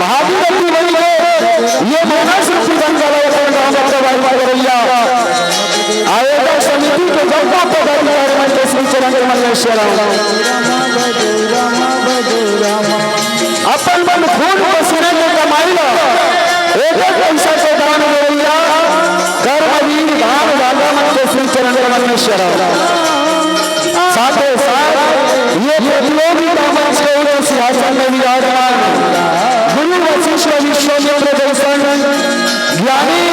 भागीरथी वही है, ये मानस रूपी गंगा आयोजक समिति के जनता पदाधिकारी के श्री चरण अपन बन खून पसीने के कमाई लो एक पैसा से दान देवैया कर्मवीर धाम राजा मन के श्री चरण साथ ही साथ ये प्रतियोगी मंच के सिंहासन में विराजमान गुरु वशिष्ठ विश्वामित्र दर्शन ज्ञानी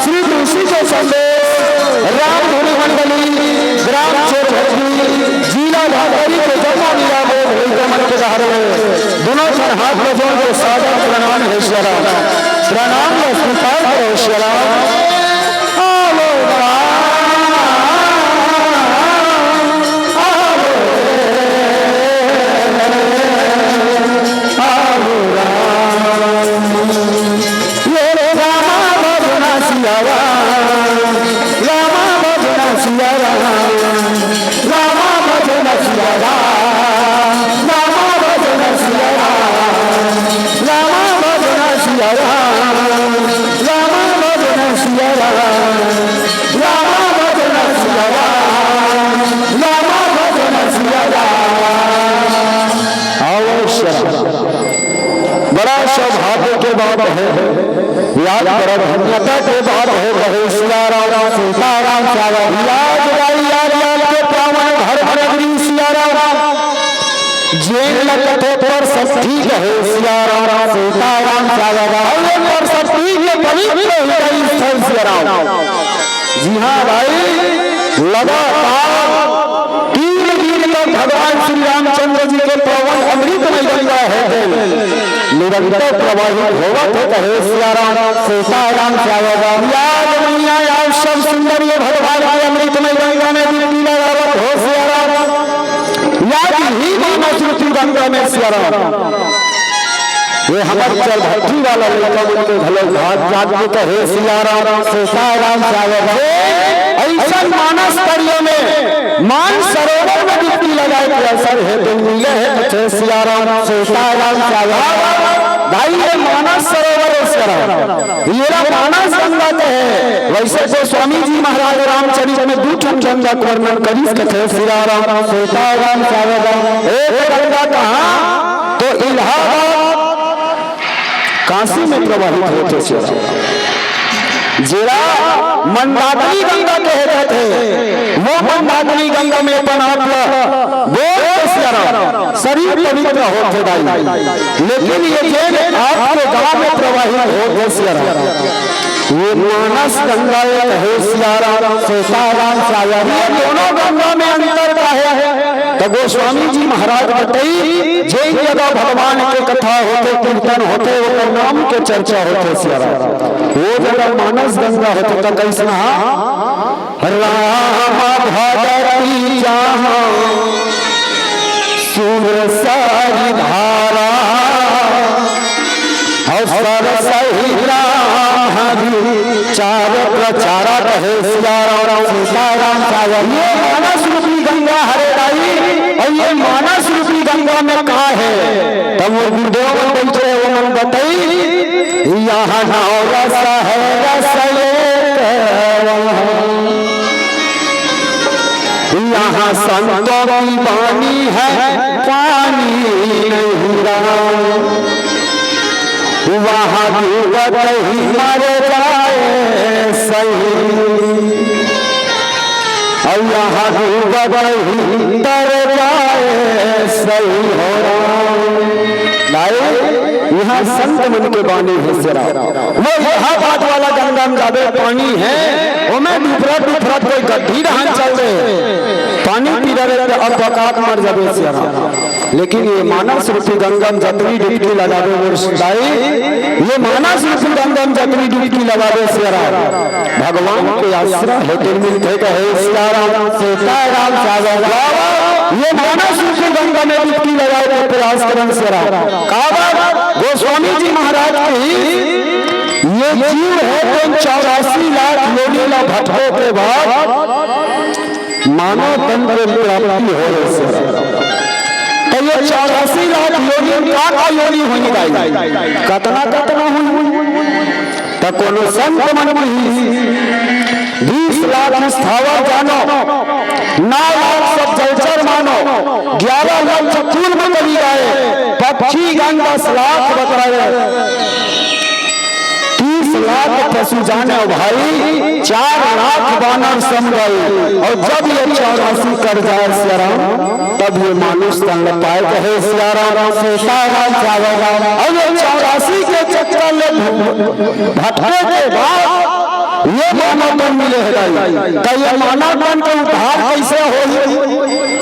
श्री तुलसी के संदेश राम धुनी मंडली ग्राम चोरभट्टी जिला भागवती के जन्म लीला में मन के धारे दोनों सर हाथ में जोड़ के सादर प्रणाम है श्रीराम प्रणाम स्वीकार करो श्रीराम याद करो धन्यता के बाद हो रहे सियाराम सीताराम याद के प्राण हर हर सियाराम जेल लगते पर सब ठीक है सियाराम सीताराम पर सब ठीक है पवित्र सियाराम। जी हाँ भाई, लगातार 3 दिन तक भगवान श्री रामचंद्र जी के पवन अमृत में गंगा है निरंतर प्रवाहित होगा तो कहे सियाराम सीताराम याद मैया याद सब सुंदर ये भगवान के अमृत में गंगा में डुबकी लगावत हो सियाराम याद ही मानस रूपी गंगा में सियाराम। ये हमारे चल भट्टी वाला लड़का उनके भले घाट जाग के कहे सियाराम सीताराम ऐसा मानस तरियों में मान सरोवर में डुबकी लगाए असर है तो मिले है सियाराम सीताराम भाई ये मानस सरोवर ये मानस गंगा है। वैसे तो स्वामी जी महाराज रामचरित में 2 गंगा का वर्णन करी कथे सियाराम सीताराम एक गंगा कहाँ तो इलाहाबाद काशी में प्रवाहित होते सियाराम जेरा मंदाकिनी गंगा कहते थे वो मंदाकिनी गंगा में अपन आप शरीर पवित्र होते भाई लेकिन ये आपके गांव में प्रवाहित होते सियाराम ये मानस गंगा है सियाराम सीताराम ये दोनों गंगा में अंतर का है तो गोस्वामी जी महाराज बताई जे जगह भगवान के कथा होते कीर्तन होते वो नाम के चर्चा होते सियाराम वो जगह मानस गंगा होते तो कैसा राम भगवती जहाँ सारी धारा अवसर सही चार प्रचारा रहे सियाराम सीताराम ये मानस रूपी गंगा हरे दाई और ये मानस रूपी गंगा में कहा है तब वो गुरुदेव बैठे वो मन बताई यहाँ नाव रसा है यहाँ संतों की पानी है पानी नहीं रहा वहाँ डूबत ही मर जाए सही और यहाँ डूबत ही तर जाए सही हो यहाँ संत मन के बानी है सिरा वो यहाँ बात वाला गंगा में जावे पानी है वो मैं दूसरा कोई गड्ढी रहा चल रहे पानी पी रहे अब बकात मर जावे सिरा लेकिन ये मानस रूपी गंगा में जतनी डुबकी लगावे ये मानस रूपी गंगा में जतनी डुबकी लगावे सिरा भगवान के आश्रय है तो मिलते कहे सियाराम सीताराम ये मानस रूपी गंगा में डुबकी लगाए प्रयास करें सिरा गोस्वामी जी महाराज की ये जीव है तो 84 लाख योनि ला भटको के बाद मानव तन के प्राप्ति हो रही। तो ये 84 लाख योनि का योनि होनी चाहिए, कतना कतना हुई तो कोनो संत मन में 20 लाख स्थावर जानो, 9 लाख सब जलचर मानो, 11 लाख चतुर में कभी गए, पक्षी गण 10 लाख बताए, 30 लाख पशु जाने भाई, 4 लाख वानर सम गए। और जब ये 84 कर जाए सियाराम, तब ये मानुष तन पाए कहे सियाराम सीताराम जावेगा। और ये 84 के चक्कर में भटके के बाद ये मानवपन मिले है। तो ये मानवपन का उद्धार कैसे हो?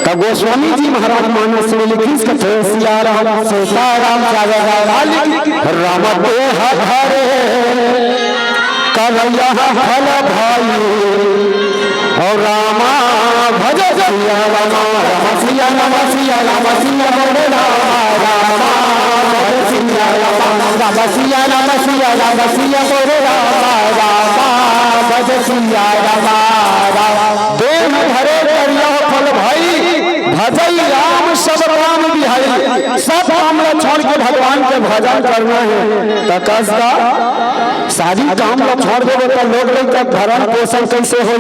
तो गोस्वामी जी महाराज मानस में लिखी कथे सियाराम सीताराम जावेगा। राम देह हरे कन्हैया हल भाई, और रामा भज सिया रामा राम सिया राम सिया राम सिया बोले रामा भज सिया रामा राम सिया राम सिया राम सिया बोले रामा भज सिया रामा। देह भरे करिया फल भाई, भजई राम सब काम बिहारी। सब काम छोड़ के भगवान के भजन करना है। तकसदा सारी काम छोड़ देवे तो लोग का भरण पोषण कैसे हो?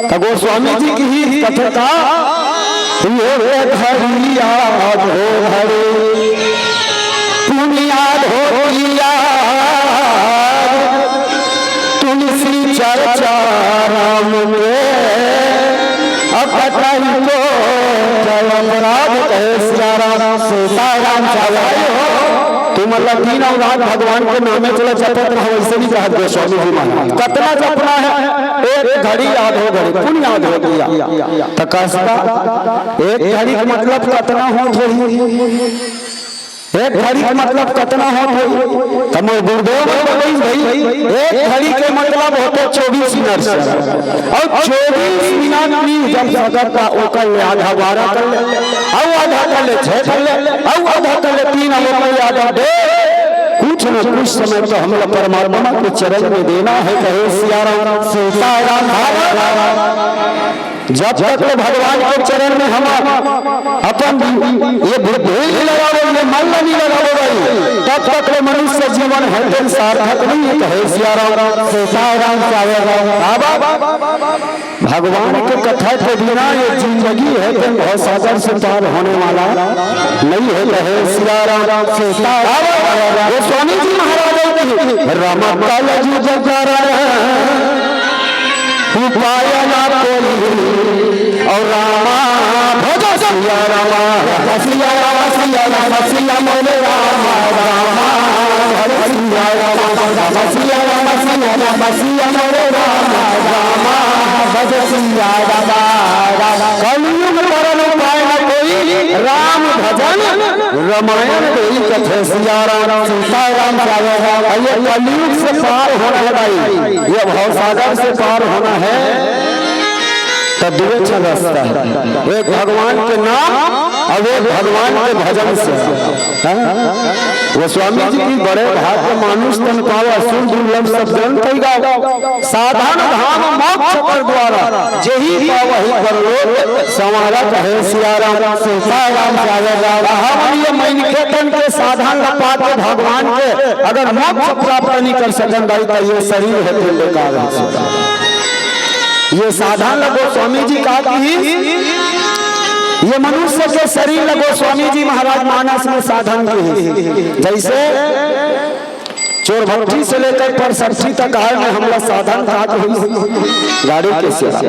तो गोस्वामी जी की ही कथा ये धरिया हो धरे पुनियाद हो तुलसी चर्चा राम में अपराध कहे सीताराम सीताराम चलाए हो। तुम मतलब 3 औलाद भगवान के नामे चले जपत रहो, वैसे भी कहा गोस्वामी जी महाराज। कितना जपना है? एक घड़ी याद हो घड़ी पुण्य याद हो गया। तकसदा एक घड़ी का मतलब कितना हो गई? एक घड़ी का मतलब कितना हो? तम गुरुदेव भाई एक घड़ी के मतलब होते 24 मिनट, और 24 मिनट में जब जगत का ओकर आधा 12 कर ले, और आधा कर ले 6 कर ले, और आधा कर ले 3, और आधा दे। कुछ न कुछ समय तो हम लोग परमात्मा के चरण में देना है। कहे सियाराम सीताराम। जब तक भगवान के चरण में हम अपन ये बुद्धि लगाओ, ये मन नहीं लगाओ भाई, तब तक मनुष्य जीवन है सार्थक नहीं है। कहे सियाराम सीताराम भगवान के कथा के बिना ये जिंदगी है तो बहुत सागर से पार होने वाला नहीं है। कहे सियाराम सीताराम। गोस्वामी जी महाराज राम काल जी जगरा उपाय ना कोई, और रामा भज सिया रामा सिया रामा सिया रामा सिया मोरे रामा रामा भज सिया रामा सिया रामा सिया रामा सिया मोरे रामा रामा भज सिया रामा। कलयुग परम उपाय न कोई, राम भजन रामायण देई कथे सिया राम सीताराम जावेगा। ये कलयुग से पार होना है भाई, ये भवसागर से पार होना है। तो दो रास्ता है, एक भगवान के नाम और एक भगवान के भजन से। गोस्वामी जी की बड़े भाग्य मानुष तन पावा सुन दुर्लभ सब जन कहिगा। साधन धाम मोक्ष कर द्वारा जेहि पावहि परलोक संवारा। कहे सियाराम सीताराम जावेगा। हम ये मन के तन के साधन पाते भगवान के अगर मोक्ष प्राप्त नहीं कर सकन भाई, तो ये शरीर है तो बेकार है। ये साधन लगो स्वामी जी का ये मनुष्य के शरीर लगो स्वामी जी महाराज मानस में साधन की। जैसे चोर भट्टी से लेकर परसठी तक आए में हमला साधन गाड़ी के सेवा।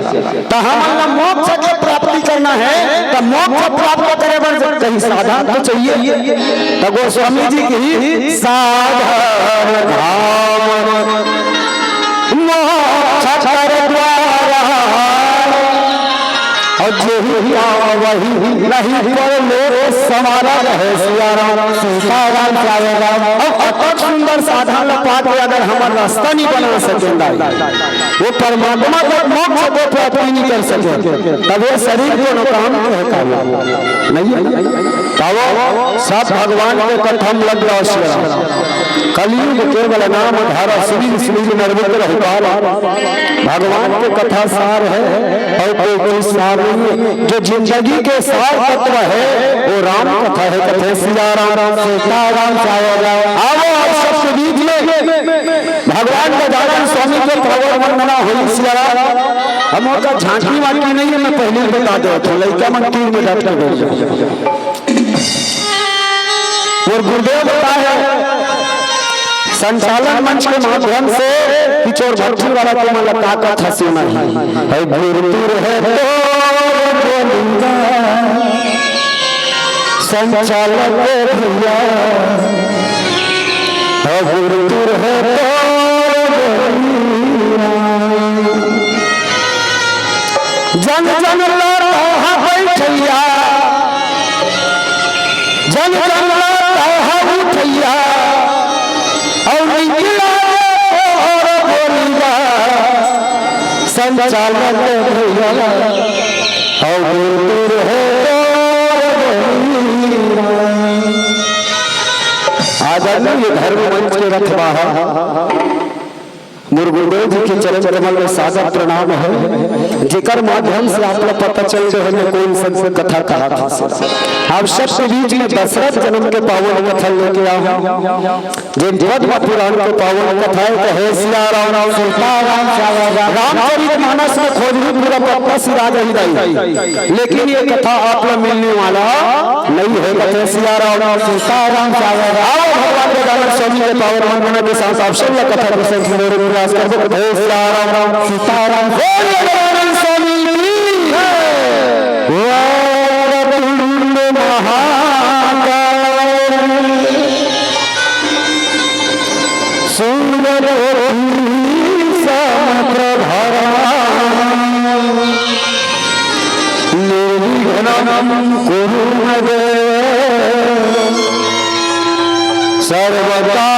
तो हम मोक्ष के प्राप्ति करना है, तो मोक्ष प्राप्त करे बर कहीं साधन तो चाहिए। तो गोस्वामी जी की साधन धाम मोक्ष कर द्वारा, और जो वही नहीं समारा। रहे सियाराम सीताराम जावेगा। और अति सुंदर साधन पाके अगर हमारा रास्ता नहीं बना सकेंगे, वो परमात्मा तक मोक्ष को प्राप्त नहीं कर सके, तब ये शरीर को नुकसान नहीं है। सब भगवान के कथम लग रहा, कलयुग केवल नाम धारा श्री श्री नरविंद्र हरिपाल। भगवान के कथा सार है और कोई सार नहीं। जो जिंदगी के सार तत्व है वो राम कथा है। कथे सिया राम सीता राम आओ आप सबके बीच में भगवान का दालन स्वामी के प्रवर वंदना हुई। सिया राम हम का झांकी वाकी नहीं है, मैं पहले बता दो तो लड़का मन तीर में डॉक्टर बोल जाए। और गुरुदेव बताया संचालन मंच के माध्यम से किशोर भक्ति वाला तुम्हारा ताकत हसीना है। गुरुदेव है तो संचालक भैया, गुरुदेव है तो जन जन लड़ा बैठैया, जन जन लड़ा उठैया और निकला और बोलिया संचालक भैया और गुरुदेव है। आजादी धर्म मंच के रखवाहा गुरुदेव जी के चरण कमल में सादर प्रणाम है, जिकर माध्यम से आप लोग पता चल रहे हैं कौन सा कथा कहा था। आप सबके बीच में दशरथ जन्म के पावन कथा लेके आओ, जिन पद्म पुराण के पावन कथा है। सिया राम सीता राम रामचरितमानस में खोजरी पूरा पक्का सिरा रही, लेकिन ये कथा आप लोग मिलने वाला नहीं है। कथे सिया राम सीता राम आओ भगवान के दालन स्वामी के पावन वंदना के साथ आप सब लोग कथा को सुनने सीताराम सीताराम स्वामी सुंदर सर्वदा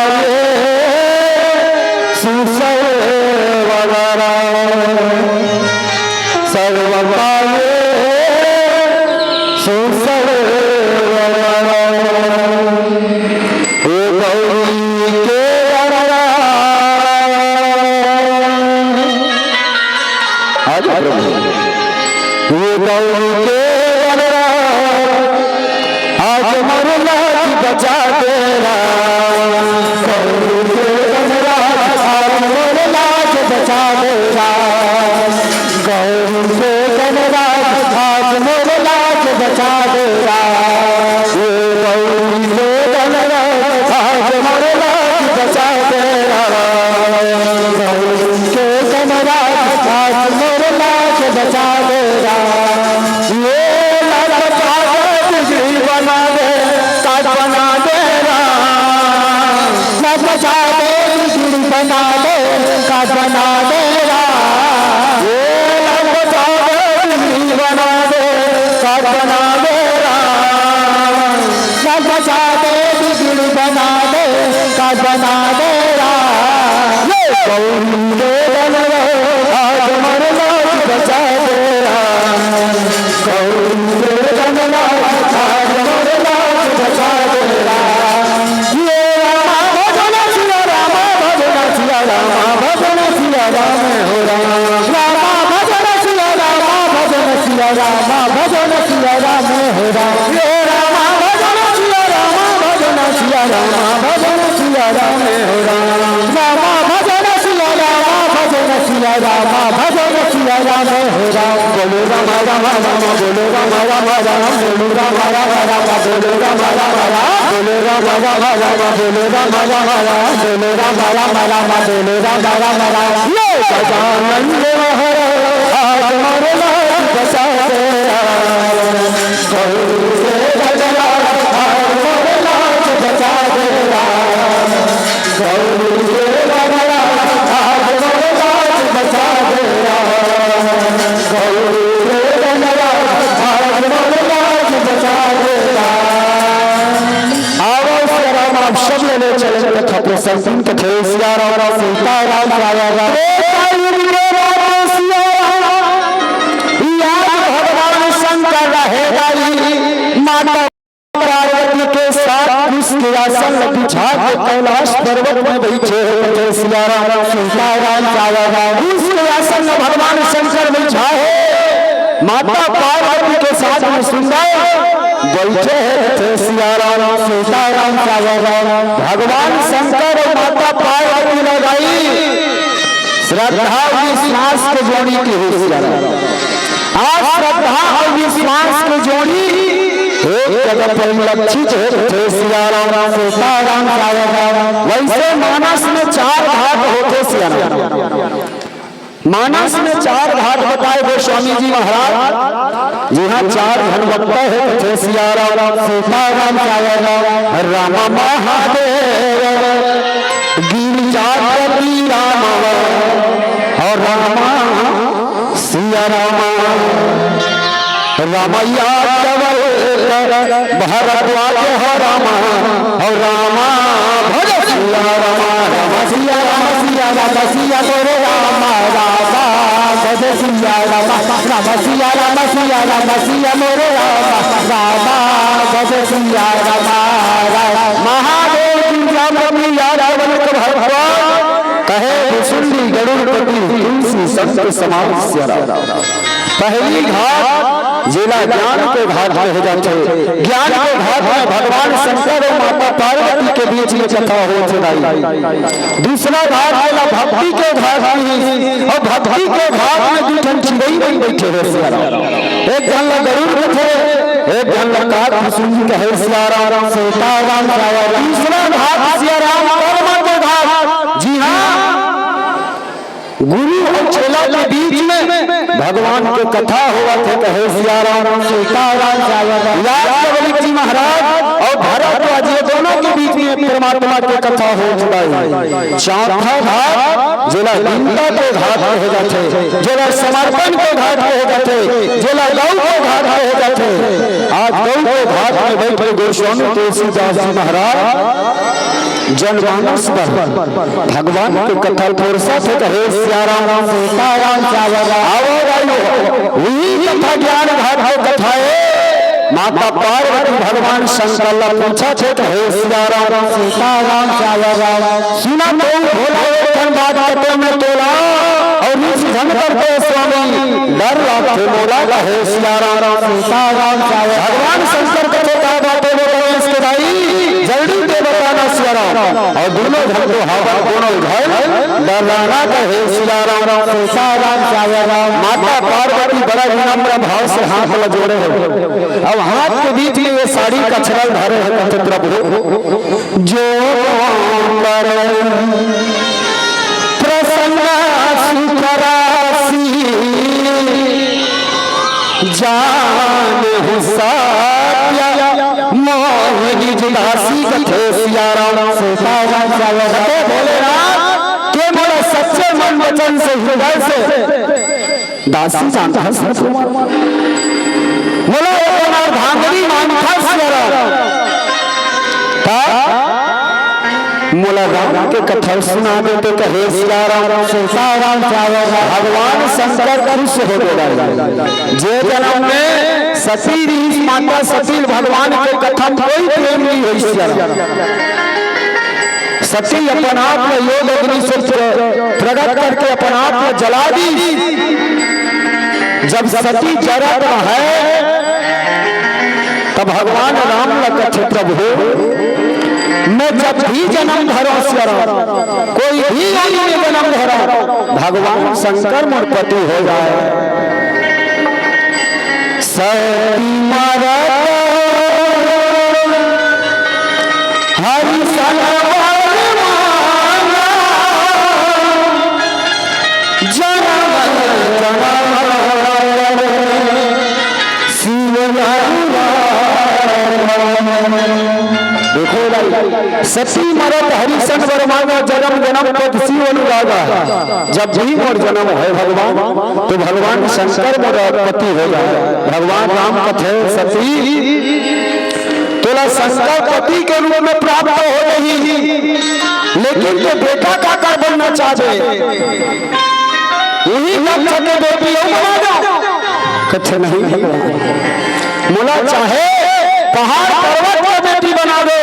संकीन कथे सिया राम सीता राम साया राम भगवान शंकर रहेगा माता पार्वती के साथ उसके आसन बिछा के कैलाश पर्वत में बैठे थे सिया राम सीता राम साया राम उसके आसन में भगवान शंकर बिछा है माता पार्वती के साथ में सुंदर बैठे थे सिया राम सीता राम साया राम भगवान शंकर और माता पार्वती लगाई श्रद्धा विश्वास की जोड़ी की हुई सिया राम आज श्रद्धा और विश्वास की जोड़ी एक जगह पर लक्षित थे सिया राम सीता राम साया राम वैसे मानस में 4 घाट होते सिया राम मानस में 4 घाट बताए गोस्वामी जी महाराज जी हाँ 4 घनवत्ता है थे सिया राम सीता राम साया राम राम महादेव गिरिजापति राम और रामा सिया राम रामैया भरद्वाज हो रामा और रामा भज सिया रामा राम सिया राम सिया राम सिया गोरे रामा रामा भज सिया रामा राम सिया राम सिया राम सिया मोरे रामा रामा भज सिया रामा महादेव गिरिजापति रावण के भगवान कहे सुंदी गरुड़पति तुलसी संत समान सिया राम पहली घाट जिला ज्ञान के घाट में हो जाते ज्ञान के घाट में भगवान शंकर और माता पार्वती के बीच में कथा हो चुकी दूसरा घाट जिला भक्ति के घाट में और भक्ति के घाट में दूठन चिड़ई में बैठे रहे सिया राम एक जन गरुड़ थे एक जन काग सुंदी कहे सिया राम सीता राम साया राम तीसरा घाट सिया राम कर्म के घाट जी हाँ गुरु और चेला के बीच में भगवान के कथा हुआ थे कहे सिया राम सीता राम साया राम जी महाराज और भरद्वाज ये दोनों के बीच में परमात्मा की कथा हो चुकी चौथा घाट जिला गीता के घाट में हो जाते जिला समर्पण के घाट में हो जाते जिला गौ के घाट में हो जाते आज गौ के घाट में बैठे गोस्वामी तुलसीदास जी महाराज जनमानस पर भगवान की कथा पुरसा थे कहे सिया राम सीता राम साया राम वही कथा ज्ञान घाट की कथा है माता पार्वती भगवान शंकर पूछा थे कहे सिया राम सीता राम साया राम सुना तो भोला बात करते में तोला और इस धन करते स्वामी डर लाते मोला कहे सिया राम सीता राम साया भगवान शंकर कथे का बातें इसके भाई जल्दी दे बताना सिया राम और दोनों धन को हवा दोनों घर डराना कहे सिया राम सीता राम साया राम माता पार्वती बड़ा विनम्र भाव से हाथ में जोड़े हैं अब हाथ के बीच में ये साड़ी का छड़ल धरे हैं प्रभु जो प्रसन्न सुखरासी जान हुसाया मोहिनी जुदासी कथे सिया राम सीता राम साया राम भोलेनाथ के मोरे सच्चे मन वचन से हृदय से दासी जानता है बोला धांधली मानता सिया राम मोला राम के कथा सुना देते कहे सिया राम सीता राम साया राम भगवान शंकर खुश हो गए जे जन्म में सती माता सती भगवान के कथा कोई प्रेम नहीं हुई सिया राम सती अपन आप में योग अग्नि से प्रकट करके अपन आप में जला दी जब सती जरत है तब भगवान राम लखन प्रभु मैं जब भी जन्म धरो कोई भी योनि में जन्म धरो भगवान शंकर मोरपति हो जाए सती मारा हरि सती मरत हरिशन वर्माना जन्म जन्म पद शिव अनुरागा जब भी मोर जन्म है भगवान तो भगवान शंकर मोर पति हो जाए भगवान राम कथे सती तोला शंकर पति के रूप में प्राप्त हो रही, लेकिन तो बेटा का कर बनना चाहे यही लग सके बेटी बना दो। कथे नहीं मोला चाहे पहाड़ पर्वत को बेटी बना दे,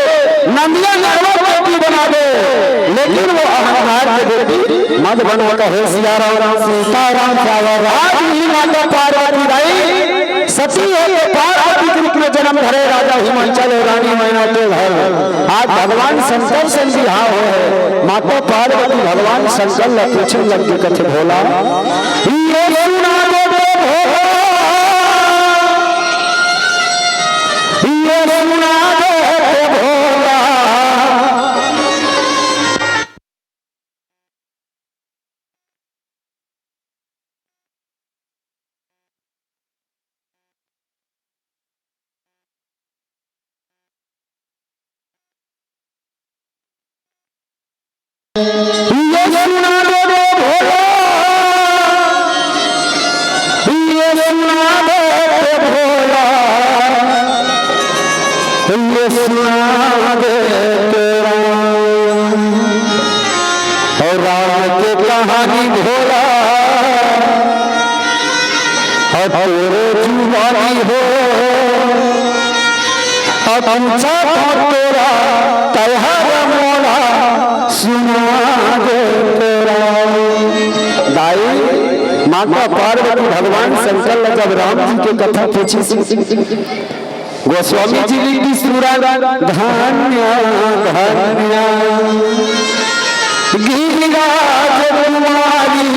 नंदिया नरवा बेटी बना दे, लेकिन वो अहंकार के बेटी मत बनो। कहे सिया राम सीताराम आज ही माता पार्वती भाई सती है के पार्वती के रूप में जन्म धरे राजा हिमाचल रानी मैना के घर। आज भगवान शंकर से बिहार हो माता पार्वती भगवान शंकर ने पूछने लगे कथे भोला ये सुना दे भोला माता पार्वती भगवान शंकर ने जब राम जी के कथा पूछी गोस्वामी जी की सूरा धन्य धन्य गिरिराज कुमारी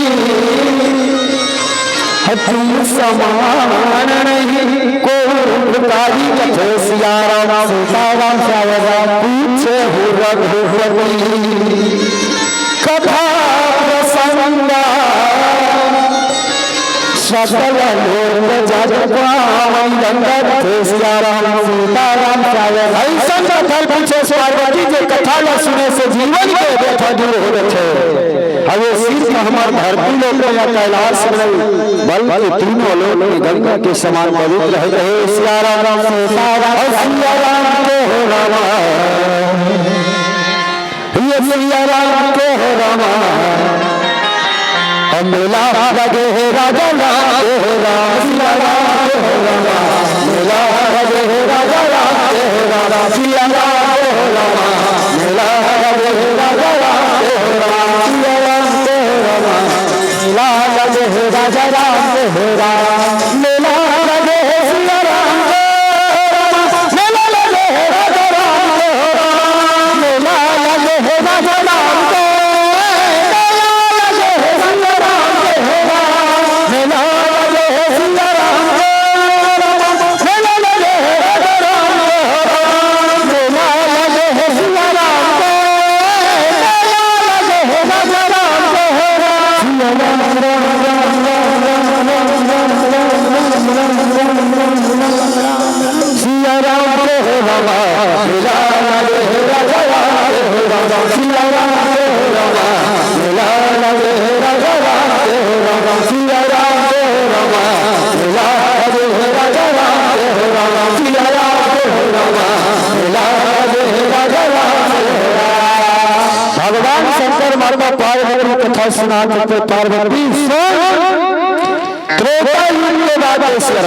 तुम समान नहीं को कथे सिया राम सीताराम पूछे हो रघुपति कथा प्रसंग सकल लोक जग थे सिया राम सीताराम ऐसा कथा पूछे पार्वती जो कथा न सुने से जीवन के व्यथा दूर हो रहे। हमें सिर्फ हमारे धरती लोग या कैलाश नहीं बल्कि तीनों लोग में गंगा के समान पवित्र रहे। सिया राम सीताराम सिया राम के हो रामा ये सिया राम के हो रामा मेला लगे है राजा राम के राम सिया राम के हो रामा मेला लगे है राजा राम के राम सिया राम के हो रामा मेला लगे है राजा राम के राम सिया राम के रामा मेला लगे है राजा राम के राम मेला लगे है सिया राम के मेला लगे है राजा राम के राम मेला लगे है राजा राम के सुना करते पार्वती त्रेता युग के राजेश्वर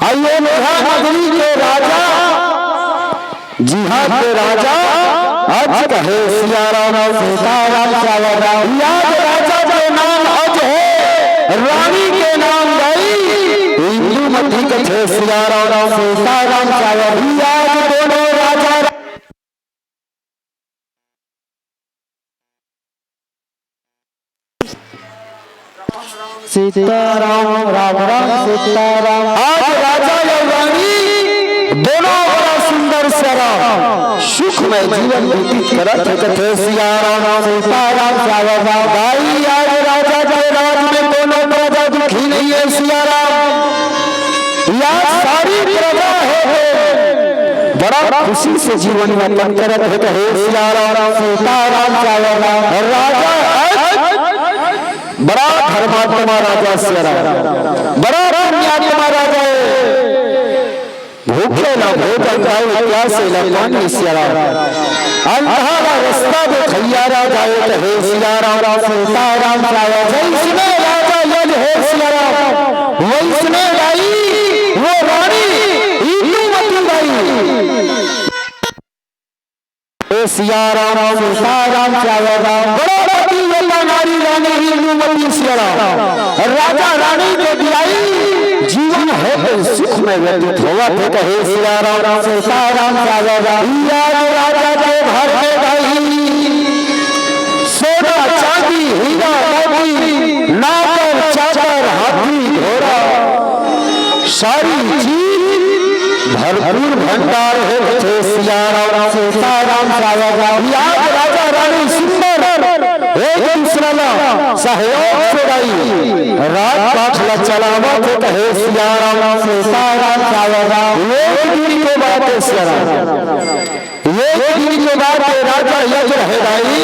आइए नगरी के राजा जिहाद के राजा आज कहे सिया राम सीताराम याद राजा के नाम अज है रानी के नाम गई हिंदू मती कथे सिया राम सीताराम याद दोनों राजा सीताराम राम राम सीताराम। आज राजा और रानी दोनों बड़ा सुंदर सरा सुख में जीवन व्यतीत करत कथे सिया राम सीताराम भाई। आज राजा के राज में दोनों प्रजा दुखी नहीं है सिया राम या सारी प्रजा है बड़ा खुशी से जीवन यापन करत है कहे सिया राम सीताराम राजा बड़ा धर्मात्मा राजा सिया राम बड़ा पुण्यात्मा राजा है भूखे न भोजन गाए क्या से लखवानी सिया राम अंधारा रास्ता दे खैयारा जाए कहे सिया राम सीताराम जाए जैसने राजा यज है सिया राम वैसने लाई वो रानी इंदुमती लाई सिया राम सीताराम जाए बड़ा पति वाला नारी रानी इंदुमती सिया राम राजा रानी के दिलाई जीवन है सुख में व्यतीत हुआ थे कहे सिया राम सीताराम जाए राजा के घर में गई सोना चांदी हीरा मोती नागर चादर हाथी घोड़ा सारी चीज भरपूर भंडार है थे सिया राम सीताराम जाए राजा रानी सुंदर एक दूसरा सहयोग से गई रात काठला चलावा थे कहे सिया राम सीताराम जाए एक दिन के बाद सिया राम एक दिन के बाद राजा यज रह गई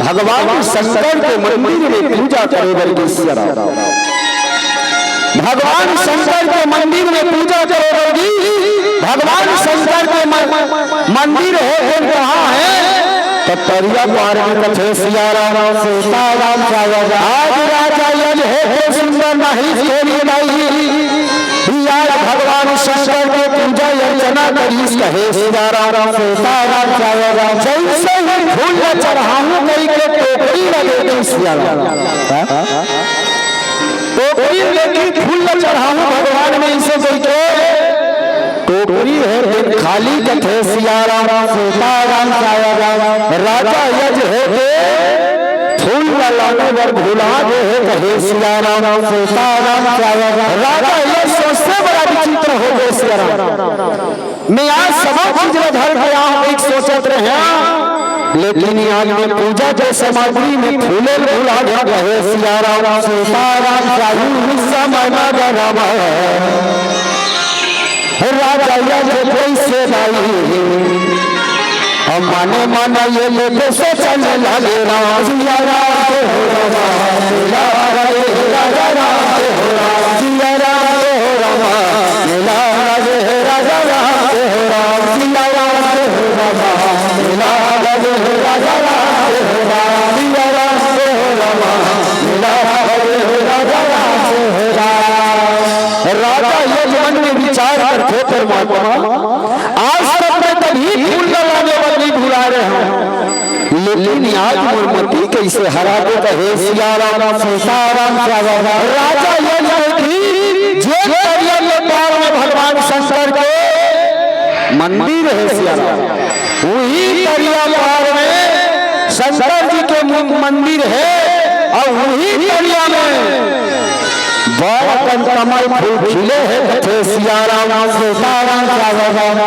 भगवान शंकर के मंदिर में पूजा करे बल्कि सिया राम भगवान शंकर के मंदिर में पूजा करे बल्कि भगवान शंकर के मंदिर है कहाँ है तरिया पार में कथे सिया राम सीताराम जाए आज राजा यज है सुंदर नहीं खेली नहीं यार भगवान शंकर के पूजा अर्चना करी कहे सिया राम सीताराम जाए जैसे ही फूल चढ़ाऊं कई के टोकरी लगे सिया राम टोकरी लेके फूल चढ़ाऊं भगवान में इसे देखे टोकरी है खाली कथे सिया राम सीताराम जाए राजा यज है फूल लाने पर भुला दे कहे सिया राम सीताराम जाए राजा यज सबसे बड़ा विचित्र हो गए सिया राम मैं आज सब चीज धर गया हूँ एक सोचत रहे लेकिन आज में पूजा के सामग्री में फूले भुला गए सिया राम सीताराम जाए समय राम राजा यज कैसे लाई हम माने माना ये लोग सोचने लगे राम सिया राम राजा राम सिया राम राजा राम सिया राजा यज मन में विचार करते परमात्मा आज तक मैं कभी फूल लगाने वाली भुला रहे हैं लेकिन आज मूर्ति कैसे हरा दे कहे सिया राम सीताराम राजा यज जो दरिया के पार में भगवान शंकर के मंदिर है सिया राम वही दरिया पार में शंकर जी के मंदिर है और वही दरिया में कमल फूल खिले हैं सिया राम सीताराम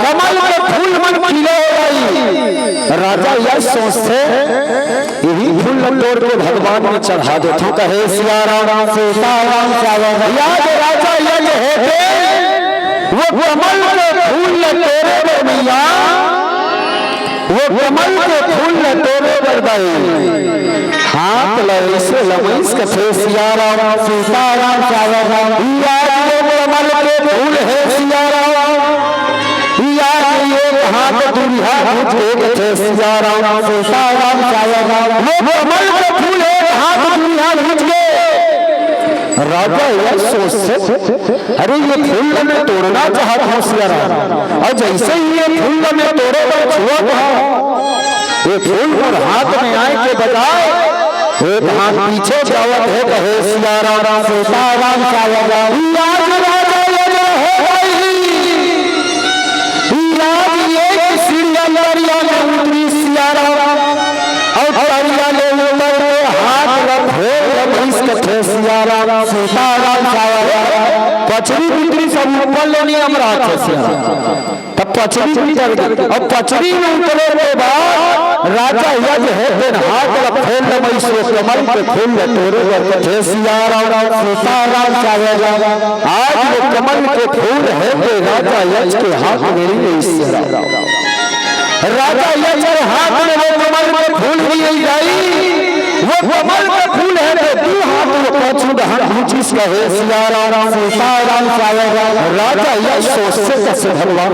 कमल के फूल मन खिले राजा यह सोचते यही फूल तोड़ के भगवान में चढ़ा देते कहे सिया राम सीताराम याद राजा यह है वो कमल के फूल तोड़े मैया वो कमल के फूल तोड़े बरदाई हाथ लगे से लमैस कथे सिया राम सीताराम याद वो कमल के फूल है सिया राम याद ये हाथ दुनिया के कथे सिया राम सीताराम वो कमल के फूल है हाथ दुनिया के राजा यह सोचते अरे ये फूल में तोड़ना चाहता हूँ सिया राम और जैसे ही ये फूल में तोड़े छुआ था ये फूल और हाथ में आए के बजाय एक हाथ पीछे जावत है कहे सिया राम सीताराम पचड़ी बिक्री सब ऊपर लेनी अमराज तब पचड़ी अब पचड़ी में उतरे के बाद राजा यज है दिन हाथ फूल कमल के फूल तोड़े थे सिया राम सीताराम आज वो कमल के फूल है राजा यज के हाथ में सिया राजा यज के हाथ में वो कमल के फूल भी जाई वो कमल के फूल है तू हाथ में हम जिस कहे सिया राम सीताराम राजा यह सोच से कैसे भगवान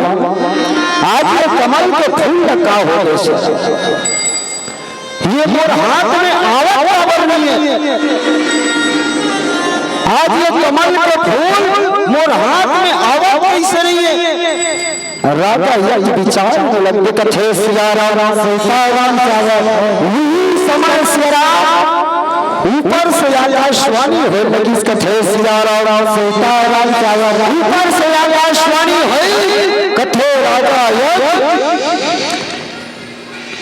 आज ये कमल के फूल लगा हो ये मोर हाथ में आवा नहीं है आज ये कमल के फूल मोर हाथ में आवा कैसे नहीं है राजा यह विचार में लगे कथे सिया राम सीताराम समय सिया ऊपर से आकाशवाणी हो लगी इस कथे सिया राम सीताराम ऊपर से आकाशवाणी है कथे राजा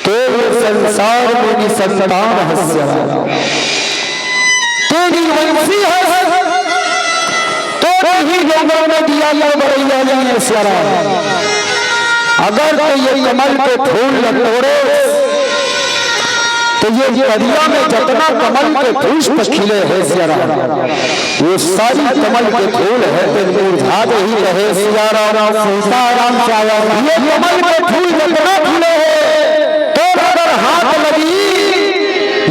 तेरे संसार में निसंतान हस्या तेरी वंशी है तो ही लोगों ने दिया ये बड़ैया नहीं सिया अगर तो ये कमल के फूल न तोड़े तो ये दरिया में जितना कमल के पुष्प खिले हैं सिया ये सारी कमल के फूल है तो मुरझा ही रहे सिया राम सीताराम ये कमल के फूल जितना खिले हैं तो अगर हाथ लगी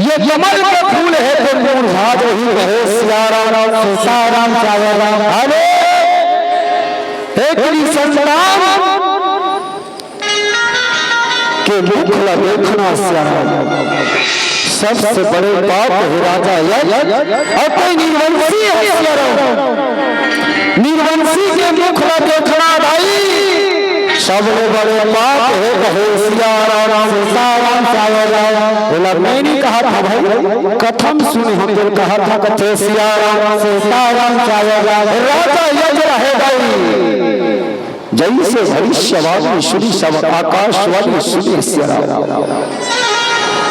ये कमल के फूल है तो मुरझा ही रहे सिया राम सीताराम अरे एक संग्राम के मुख देखना सबसे बड़े पाप है राजा और कोई निर्वंशी है निर्वंशी के मुख देखना भाई सबसे बड़े पाप है कहे सिया राम मैं नहीं कहा था भाई कथम सुने हम दिल कहा था कथे सिया राम सीताराम राजा यज्ञ है भाई जैसे भविष्यवाणी सुनी सब आकाशवाणी सुनी सिया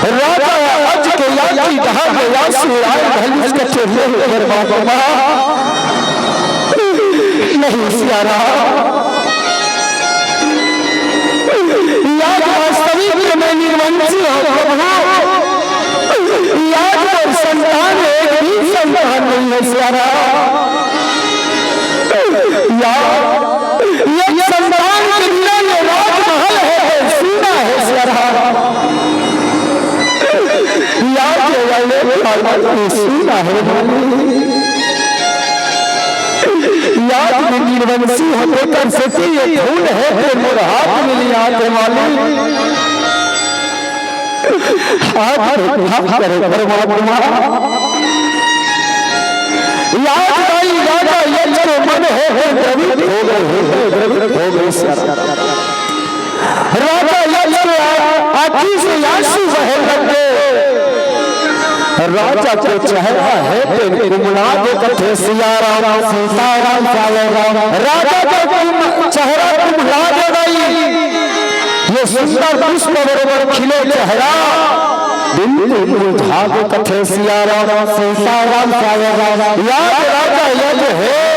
राजा आज के यात्री कहा के यासु आए भली के चले बर्बाद नहीं सिया याद वास्तविक में निर्वंशी हो याद और संतान एक भी संतान नहीं है सिया ये संतान के बिना ये राजमहल है सीना है सिया सीना है याद में निर्वंशी होते कर सके ये फूल है तो मोर हाथ में लिया के वाली हाथ करे परमात्मा याद भाई राजा ये जो मन है द्रवित हो गए राजा ये आँखी से आंसू बहे लगे राजा के चेहरा है कुमला दे कथे सिया राम सीताराम राजा का चेहरा कुमला दे गई ये सुंदर पुष्प बरोबर खिले चेहरा मुरझा दे कथे सिया राम सीताराम याद राजा यज्ञ है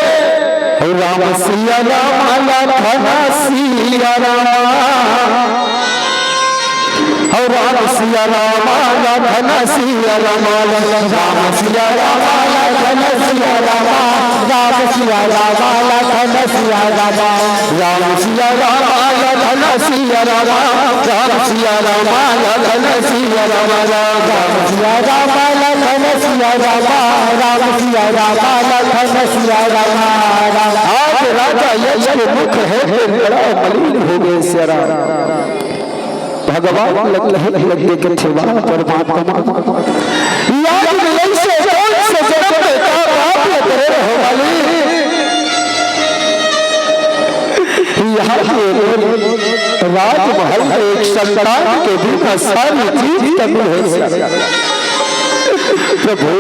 राम सिया राम सिया राम राम सिया राम धन सिया राम राम सिया राम धन सिया राम राम सिया राम धन सिया राम राम सिया राम धन सिया राम राम सिया राम धन सिया राम राम सिया राम धन सिया राम राम सिया राम धन सिया राम आज राजा यश के मुख है बड़ा मलिन हो गए सिया भगवान लगे के थे परमात्मा याद में ऐसे कौन से जन्म का पाप करे रहो वाली यहाँ के राजमहल में एक संतान के बिना सारी चीज तभी है प्रभु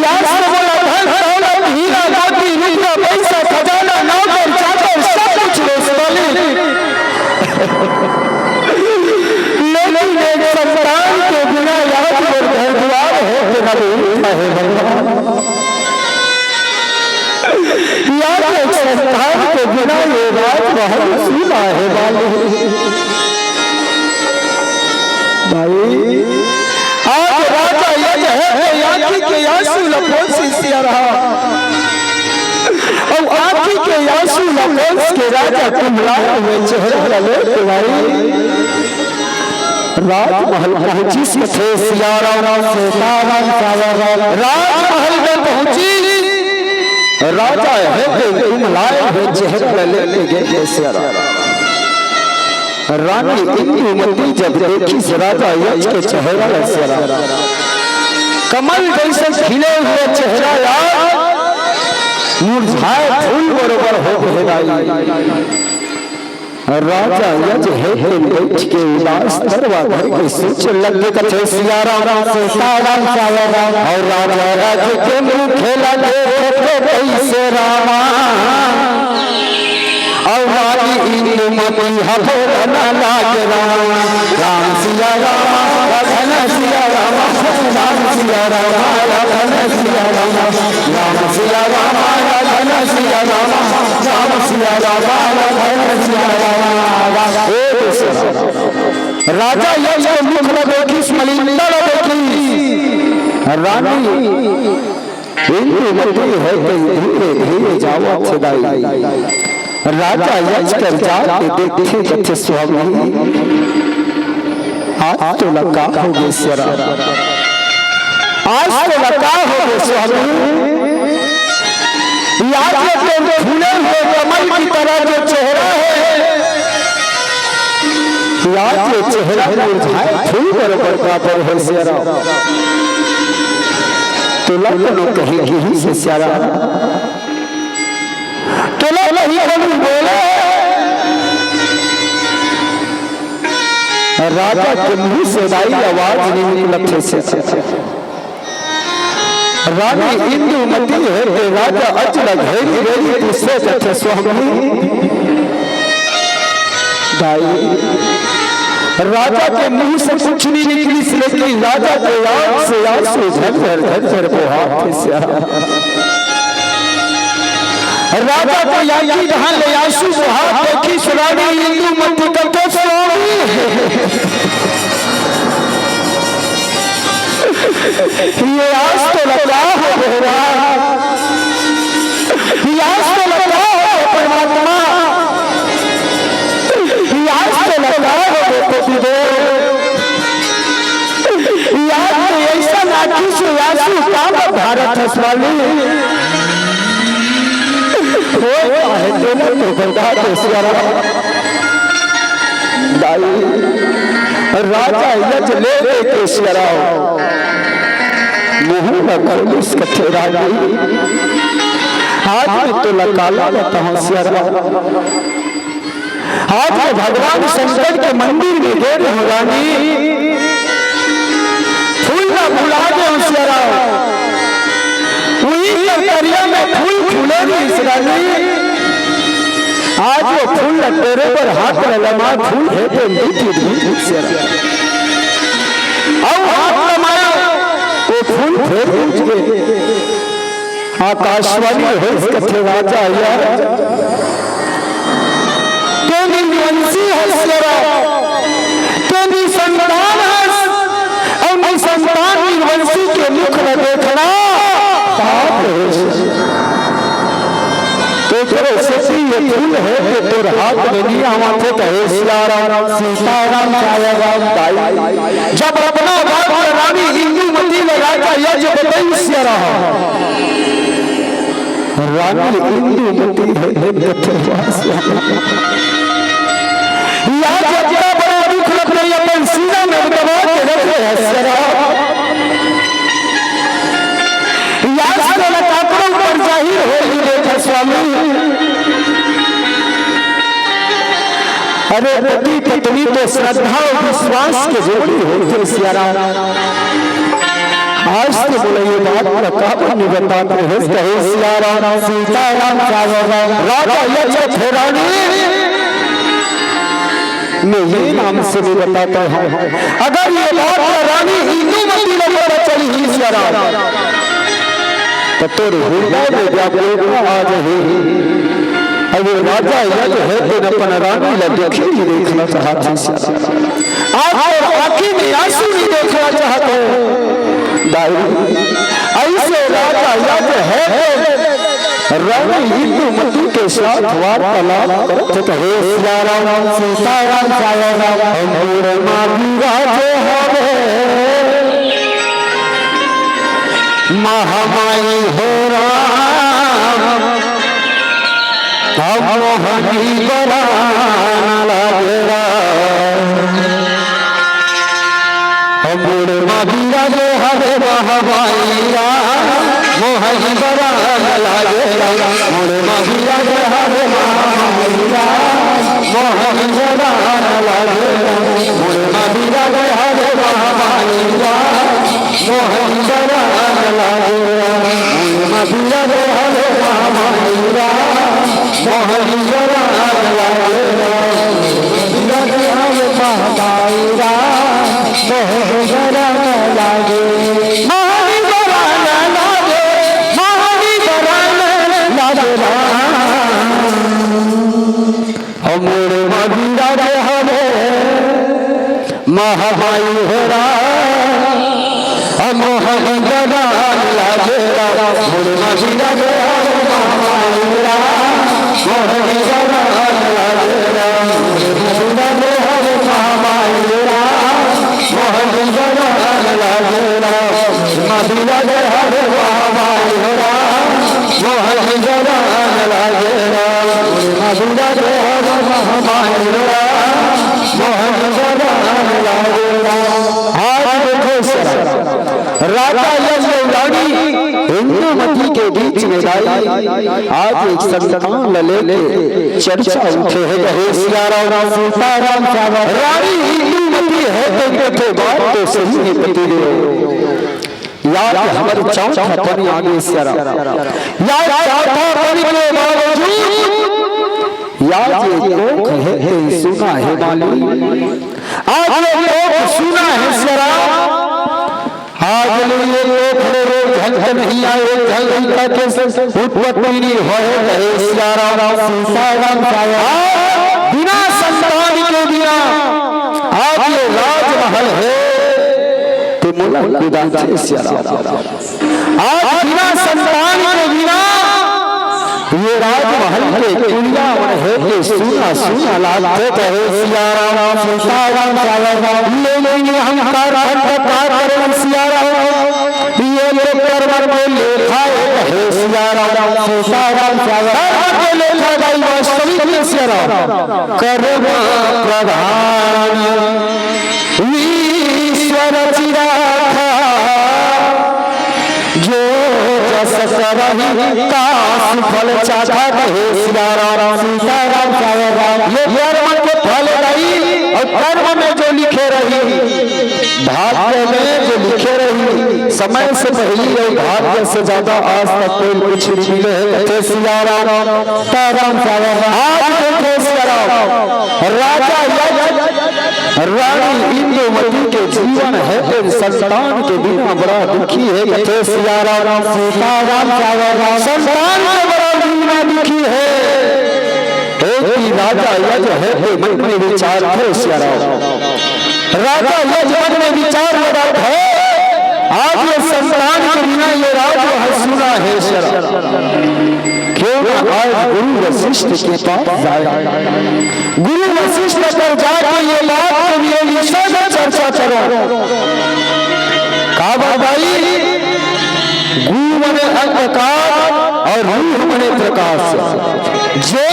याद से बोला धन दौलत हीरा मोती रुपया पैसा खजाना नौकर चाकर सब कुछ रोज वाली संतान के बिना याद और द्वार है याद संतान के बिना ये राजमहल सीमा है भाई आज राजा यज्ञ है याद के आंसू लपोत से सिया रहा और आंखी के आंसू लपोत के राजा कुमला हुए चेहरा ले भाई राजमहल पहुंची थे सिया राम सीताराम राजमहल में पहुंची राजा है लाए हुए चेहरा लेके गए सिया रानी इंदुमती जब देखी से राजा यक्ष के चेहरा सिया कमल जैसे खिले हुए चेहरा यार मुरझाए फूल बरोबर हो गए। राजा यज है बैठ के उदास दरवा भर के सोच लगे कथे सिया राम सीताराम और राजा राज्य के मुखे लगे कैसे रामा और रानी इंदुमती हबो न लागे राम सिया राम धन सिया राम राम सिया राम धन सिया राम राम सिया राम धन सिया राम राम सिया राम धन सिया राजा यश के मुख में देखी स्मलिंदा देखी रानी इंदुमती है धीरे धीरे जावा छदाई राजा यश कर जाके देखे कथे स्वामी आज तो लगा हो गए सिया आज तो लगा हो गए स्वामी याद तो फूले हुए कमल की तरह जो चेहरा है याद ये चेहरा मुरझाए फूल पर है सिया तो लगनो कहेगी ही से सिया तो नहीं बोले राजा के मुंह से दाई आवाज नहीं निकलते से रानी इंदुमती है राजा अचल घेरी घेरी दूसरे कथे स्वामी दाई राजा के मुंह से कुछ नहीं निकली लेकिन राजा के आंख से आंसू झरझर बहाते सिया राजा को याकी ढाल ले आंसू बहा देखी सुरानी इंदुमती कथे स्वामी ये आज तो लगा हो गया ये आज तो लगा हो परमात्मा ये आज तो लगा हो पतिदेव याद तो ऐसा नाकी से आंसू काम भारत है स्वामी है तो बता दो सिया दाई राजा यज ले के सिया मुंह में कलुष कथे रानी आज में तो लकाला बताऊं सिया आज में भगवान शंकर के मंदिर में गए हो रानी फूल ना भुला दे सिया वही दरिया में फूल फूले नहीं रानी आज वो फूल तेरे पर हाथ लगा फूल है तो मीठी से अब हाथ लमाया वो फूल फिर पूछ गए आकाशवाणी हो कथे राजा यार तेरी वंशी है सिया तेरी संतान है और संतान की वंशी के मुख में देखना तो तेरे सच्ची ये फूल है कि तेरे हाथ में नहीं आवाज़ कहे सिया राम सीताराम दाई जब अपना बाप रानी इंदुमती ने राजा यज बताई सिया रानी इंदुमती है याद अपना बड़ा दुख लग रही अपन सीना में दबा के रखे है सिया पर जाहिर हो देखा स्वामी अरे पति पत्नी तो श्रद्धा और विश्वास के जोड़ी होते सिया आज तो बोले ये बात का नहीं बताते हैं कहे सिया राम सीताराम राजा यज रानी मैं ये नाम से भी बताता हूँ अगर ये बात रानी इंदुमती ने पता चली ही सिया तो तेरे हृदय में जागरूकता आ जाएगी अगर राजा यज है तो अपन रानी लगे खीरी देखना चाहता आज आंखें में आंसू नहीं देखना चाहते ऐसे राजा यज है रानी इंदुमती के साथ वार्तालाप करते कहे सिया राम सीताराम हमरे मांगीरा जो हवे महामाई हो राम हम मोहनी बराना लागेरा हमरे मांगीरा जो हवे महामाई मोहनी बराना लागेरा मोरे मांगीरा जो हवे महामाई मोहनी बराना लागेरा मोरे मांगीरा जो हवे महामाई मोहनी बराना लागेरा मोरे मांगीरा जो हवे महामाई मोहनी बराना लागेरा मांगीरा जो हवे महामाई मोहनी बराना लागे मोहनी बराना लागे मोहनी बराना लागेरा हमरे मांगीरा जो हवे महामाई होरा मोहनी बराना लागेरा मोरे मांगीरा जो हवे महामाई मोहनी बराना लागेरा मोरे मांगीरा जो हवे महामाई मोहनी बराना लागेरा मांगीरा जो हवे महामाई मोहनी बराना लागेरा मोरे मांगीरा जो हवे महामाई मोहनी बराना लागेरा। आज देखो राजा यशोरानी इंदुमती के बीच में गाई आज एक संतान लेके चर्चा उठे है कहे सिया राम सीताराम रानी इंदुमती है तो बात तो सही है पति देव यार हमारे चौथा पानी आगे सिया राम यार चौथा पानी के बावजूद यार ये लोग है सुना है माली आज ये लोग सुना है सिया राम आज ये लोग झंझ नहीं आए झंझ के उत्पत्ति नहीं होए कहे सिया राम सीताराम बिना संतान के बिना आज ये राजमहल है तो मोला खुदा से सिया राम आज बिना संतान के बिना ये राजमहल के कुड़िया है कि सुना सुना लागते कहे सिया राम सीताराम ले लेंगे हम कारण सिया राम ये लोग परवर में लेखाए कहे सिया राम सीताराम के लेखा गई वास्तविक सिया राम कर्मा प्रधान ईश्वर चिराखा जो जस करही का फल चाचा कहे सिया राम सीताराम ये कर्म के फल रही और कर्म में जो लिखे रही भाग्य में जो लिखे रही समय से पहले और भाग्य से ज्यादा आज तक कोई कुछ मिले है सिया राम ताराम आज देखो सिया राम राजा रानी इंदुमती के जीवन है संतान के बिना बड़ा दुखी है कथे सिया राम सीताराम संतान के बड़ा बिना दुखी है एक ही राजा यज है मन में विचार है सिया राम राजा यज मन में विचार लगा है आज ये संतान के बिना ये राजा है सुना है सिया राम क्यों ना आज गुरु वशिष्ठ के पास जाए गुरु वशिष्ठ पर जाकर ये बात के लिए विषय में चर्चा करो काबा भाई गुरु मने अंधकार और रूह मने प्रकाश जे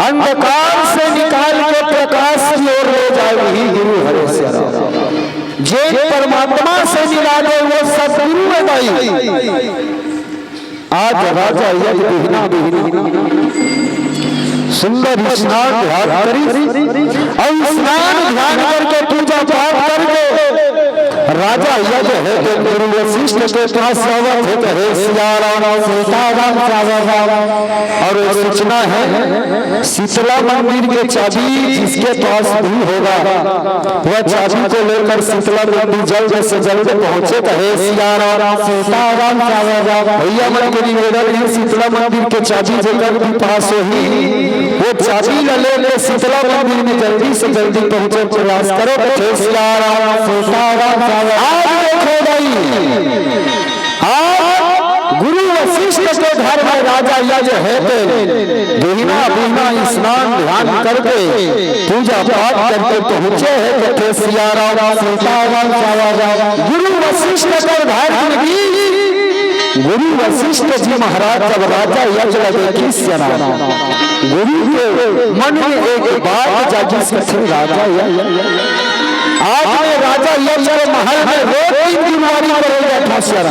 अंधकार से निकाल के प्रकाश की ओर ले जाए वही गुरु हरे सिया राम जे परमात्मा से निकाले वो सदगुरु है भाई आज राजा यज बिहना सुंदर स्नान ध्यान करी और स्नान ध्यान करके पूजा पाठ करके राजा यज है तो गुरु वशिष्ठ के पास स्वागत है कहे सिया राम सीताराम और सूचना है शीतला मंदिर के चाबी जिसके पास भी होगा वह चाबी को लेकर शीतला मंदिर जल्द से जल्द पहुंचे कहे सिया राम सीताराम भैया मन के निवेदन है शीतला मंदिर के चाबी जेकर भी पास होगी वो चाबी ले शीतला मंदिर में जल्दी से जल्दी पहुंचे प्रयास करो कहे सिया राम सीताराम आज देखो भाई आज गुरु वशिष्ठ के घर में राजा यज हेते बिना बिना स्नान ध्यान करके पूजा पाठ करके पहुंचे हैं कथे सिया राम सीताराम सावा। गुरु वशिष्ठ के घर में गुरु वशिष्ठ जी महाराज जब राजा यज लगे कि सिया गुरु के मन में एक बात जागी सकते राजा आज में राजा यज के महल में रोज 3 दिन वारी करे बैठा सिया,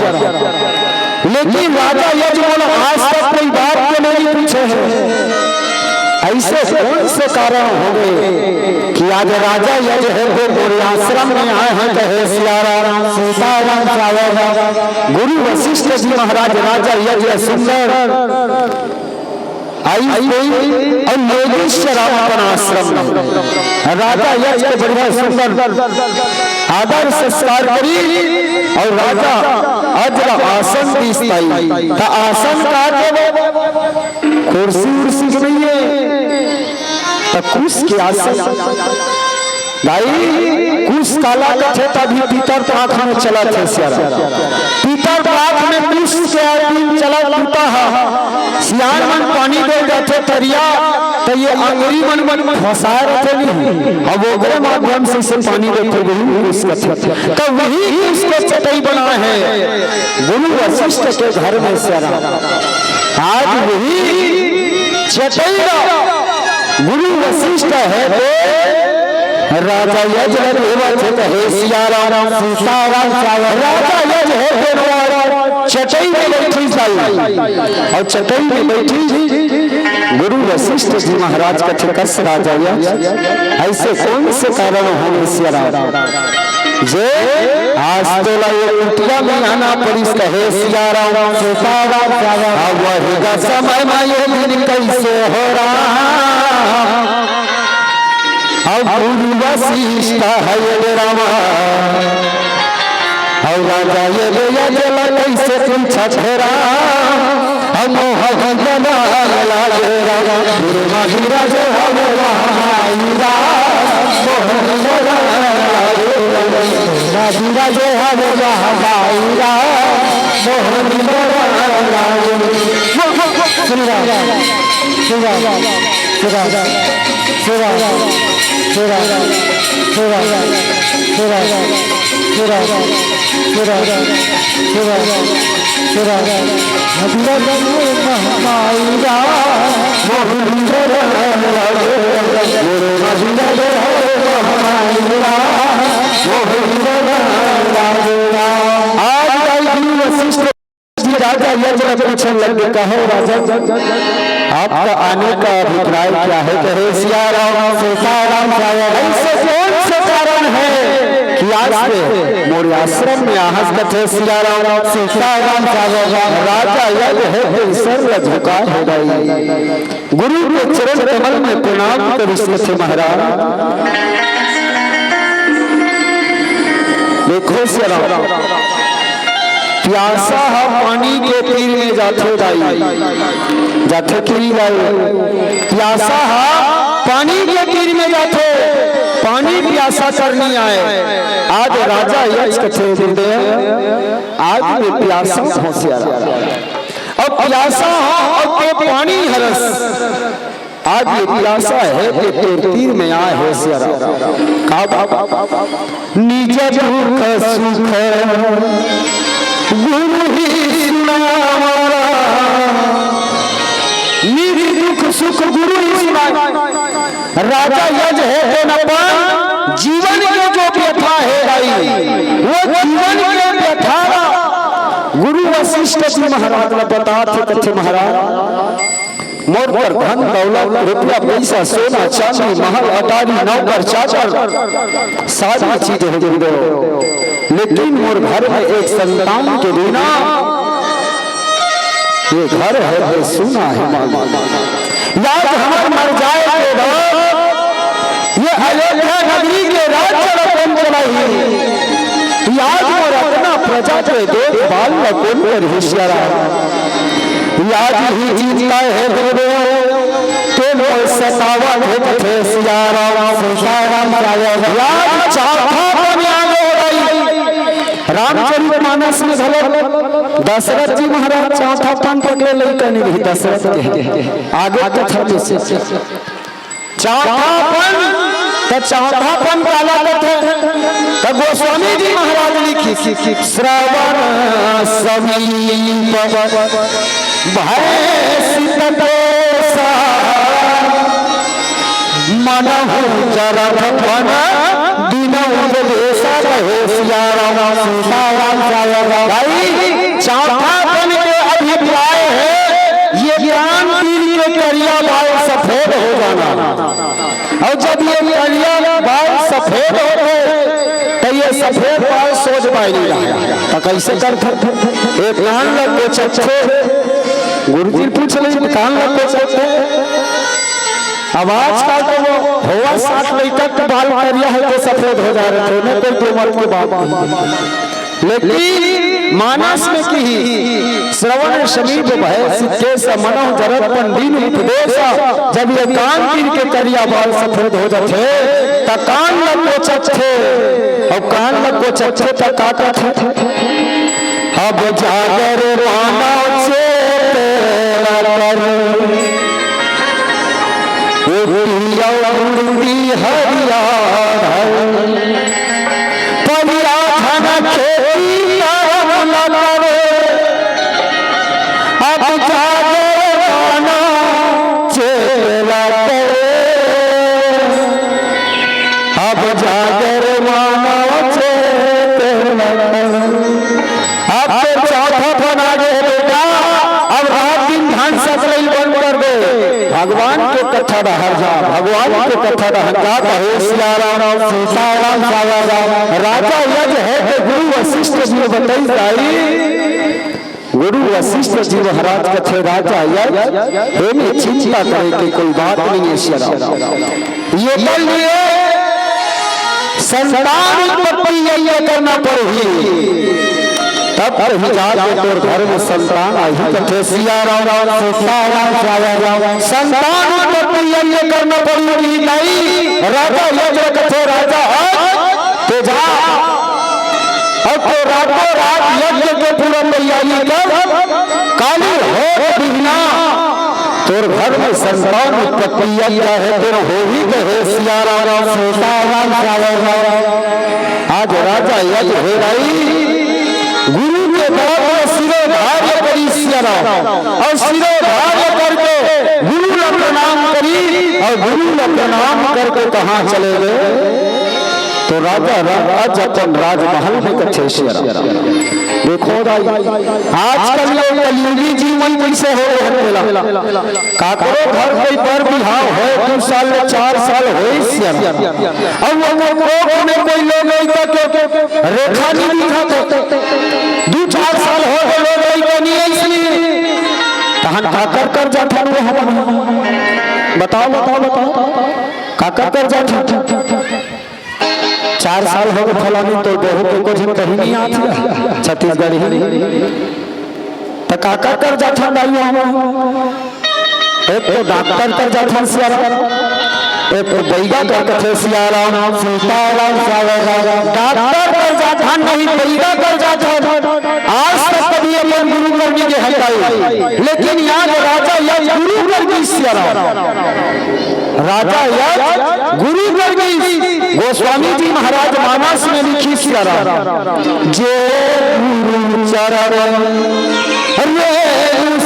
लेकिन राजा यज बोला आज तक कोई बात के नहीं पूछे है। ऐसे कौन से कारण हो गए कि आज राजा यज है वो मेरे आश्रम में आए हैं कहे सिया राम सीताराम सावा। गुरु वशिष्ठ जी महाराज राजा यज सुंदर आई और योगेश्वराम अपन आश्रम में राजा यज के बढ़िया सुंदर आदर संस्कार करी और राजा अजरा आसन दी स्थाई का आसन का कुर्सी उर्सी की नहीं है तो कुछ के आसन भाई कुछ काला थे तभी पीतर पाख में चला थे पीतर पाख में कुछ के आदमी चला टूटा है सियार मन पानी दे जाते तरिया तो ये अंगरी मन फंसा रहे नहीं अब वो गए माध्यम से पानी देते वही उसका तो वही उसके चटाई बना है गुरु वशिष्ठ के घर में सियारा आज वही चटाई गुरु वशिष्ठ है राजा यज है सिया राम सीताराम सावा। राजा यज है चटाई में बैठी और चटाई में बैठी गुरु वशिष्ठ जी महाराज का ठिकस राजा यज ऐसे कौन से कारण होंगे सिया राम जे आज तो ये कुटिया में आना पड़ी कहे सिया राम सीताराम सावा। वही का समय में ये दिन कैसे हो रहा अब गुरु वशिष्ठ है रामा और राजा ये जला कैसे पूछा छेरा हम भगवान लागे रामा गुरु महाराज हम महाईरा राज हम महाईरा राजा यज पूछने लगे कहो राजा आपका आने का अभिप्राय क्या है कहे सिया राम सीताराम सावा। ऐसे कौन से कारण है कि आज से मोरे आश्रम में आहस कथे सिया राम सीताराम सावा। राजा यज है सर्व झुका हो गई गुरु के चरण कमल में प्रणाम करिष्ठ महाराज। देखो सिया राम प्यासा पानी के तीर में जाते जाते की प्यासा पानी के तीर में जाते पानी प्यासा करनी आए आज राजा यज कथे आज में प्यासा होशियार अब प्यासा और पानी हरस आज ये प्यासा है कि तीर में आए होशियार निज दुख सुख गुरु ही सुनावा निज दुख सुख गुरु ही सुनावा। राजा यज है न जीवन के जो व्यथा है भाई वो जीवन के व्यथा गुरु वशिष्ठ जी महाराज ने बताते कथे महाराज मोर पर धन दौलत रुपया पैसा सोना चांदी महल अटारी नौकर चाकर सारी चीजें दे लेकिन मोर घर में एक संतान के बिना ये घर है ये सुना है याद हम मर जाए के बाद ये अयोध्या नगरी के राज्य कौन चलाई याद मोर अपना प्रजा के देखभाल में कौन कर होशियार याद ही जीता है तो मोर सतावा थे सिया राम सीताराम याद चाहा रामचरितमानस में भले दशरथ जी महाराज चौथा पन पकड़े लड़का नहीं दशरथ के आगे कथा में से चौथा पन काला कथे तो गोस्वामी जी महाराज लिखी श्रवण समीप भय सीता मनहु चरथ पन दिनहु देशा रहे सिया राम सीता राम भाई चौथा पन के अभिप्राय है ये ज्ञान तीर के करिया बाल सफेद हो जाना। और जब ये करिया बाल सफेद होते तो ये सफेद बाल सोच पाई नहीं रहा तो कैसे कर एक कान लग को चच्छे गुरुजी पूछ ले कान लग को चच्छे आवाज का तो वो हुआ 7 मीटर तक बाल करिया है तो सफेद हो जा रहे थे उन्हें कोई उम्र के बाद लेकिन मानस में की श्रवण समीप भय सिद्धे समनो जरत पंडीन उपदेश जब ये कान तीर के करिया बाल सफेद हो जाते त कान लग को चच्छे और कान लग को चच्छे त काटा थे अब जागर मानव से हरिया भगवान के कथा हर जा भगवान के कथा हंकार है सिया राम सीता राम साया राम राजा यज है कि गुरु वशिष्ठ जी बताई गुरु वशिष्ठ जी महाराज कथे राजा यज में चिंता करे कि कोई बात नहीं है सिया राम ये बल लिए संतान उत्पत्ति ये करना पड़ेगी तब ही जाके तोर घर में संतान आई कथे सिया राम सीता राम साया राम संतान उत्पत्ति ये करना पड़ेगी नहीं राजा यज्ञ कथे राजा ते जा अब तो रातों रात यज्ञ के पूरा तैयारी कर काली हो बिना तोर घर में संतान उत्पत्ति है तेरा हो ही कहे सिया राम सीता राम साया राम आज राजा यज्ञ हो रही गुरु के बाद शिरोधार्य करी सिया राम और शिरोधार्य करके गुरु ने प्रणाम करी और गुरु ने प्रणाम करके कहाँ चले गए तो राजा राज अपन राजमहल में कथे सिया राम देखो आजकल लोग कलयुगी जीवन कैसे हो रहा काकरो घर कोई पर बिहाव है 2 साल 4 साल हो सिया और वो में कोई लोग रेखा नहीं दिखाते 2-4 साल हो गए लोग नहीं इसलिए तहन काकर कर जाता बताओ काकर कर जाता 4 साल हो गए फलानी तो देहो के कुछ कहीं नहीं आती छत्तीसगढ़ ही तो काका कर जाता एक तो डॉक्टर कर जाता सिया एक तो बैगा कर कथे सिया राम सीता राम साया राम डॉक्टर कर जाता नहीं बैगा कर जाता आज तक कभी अपन गुरु करने के हटाई लेकिन याद राजा यज गुरु कर गई सिया राम राजा यज गुरु कर गई गोस्वामी जी महाराज मानस में लिखी सिया राम जे गुरु चरण रे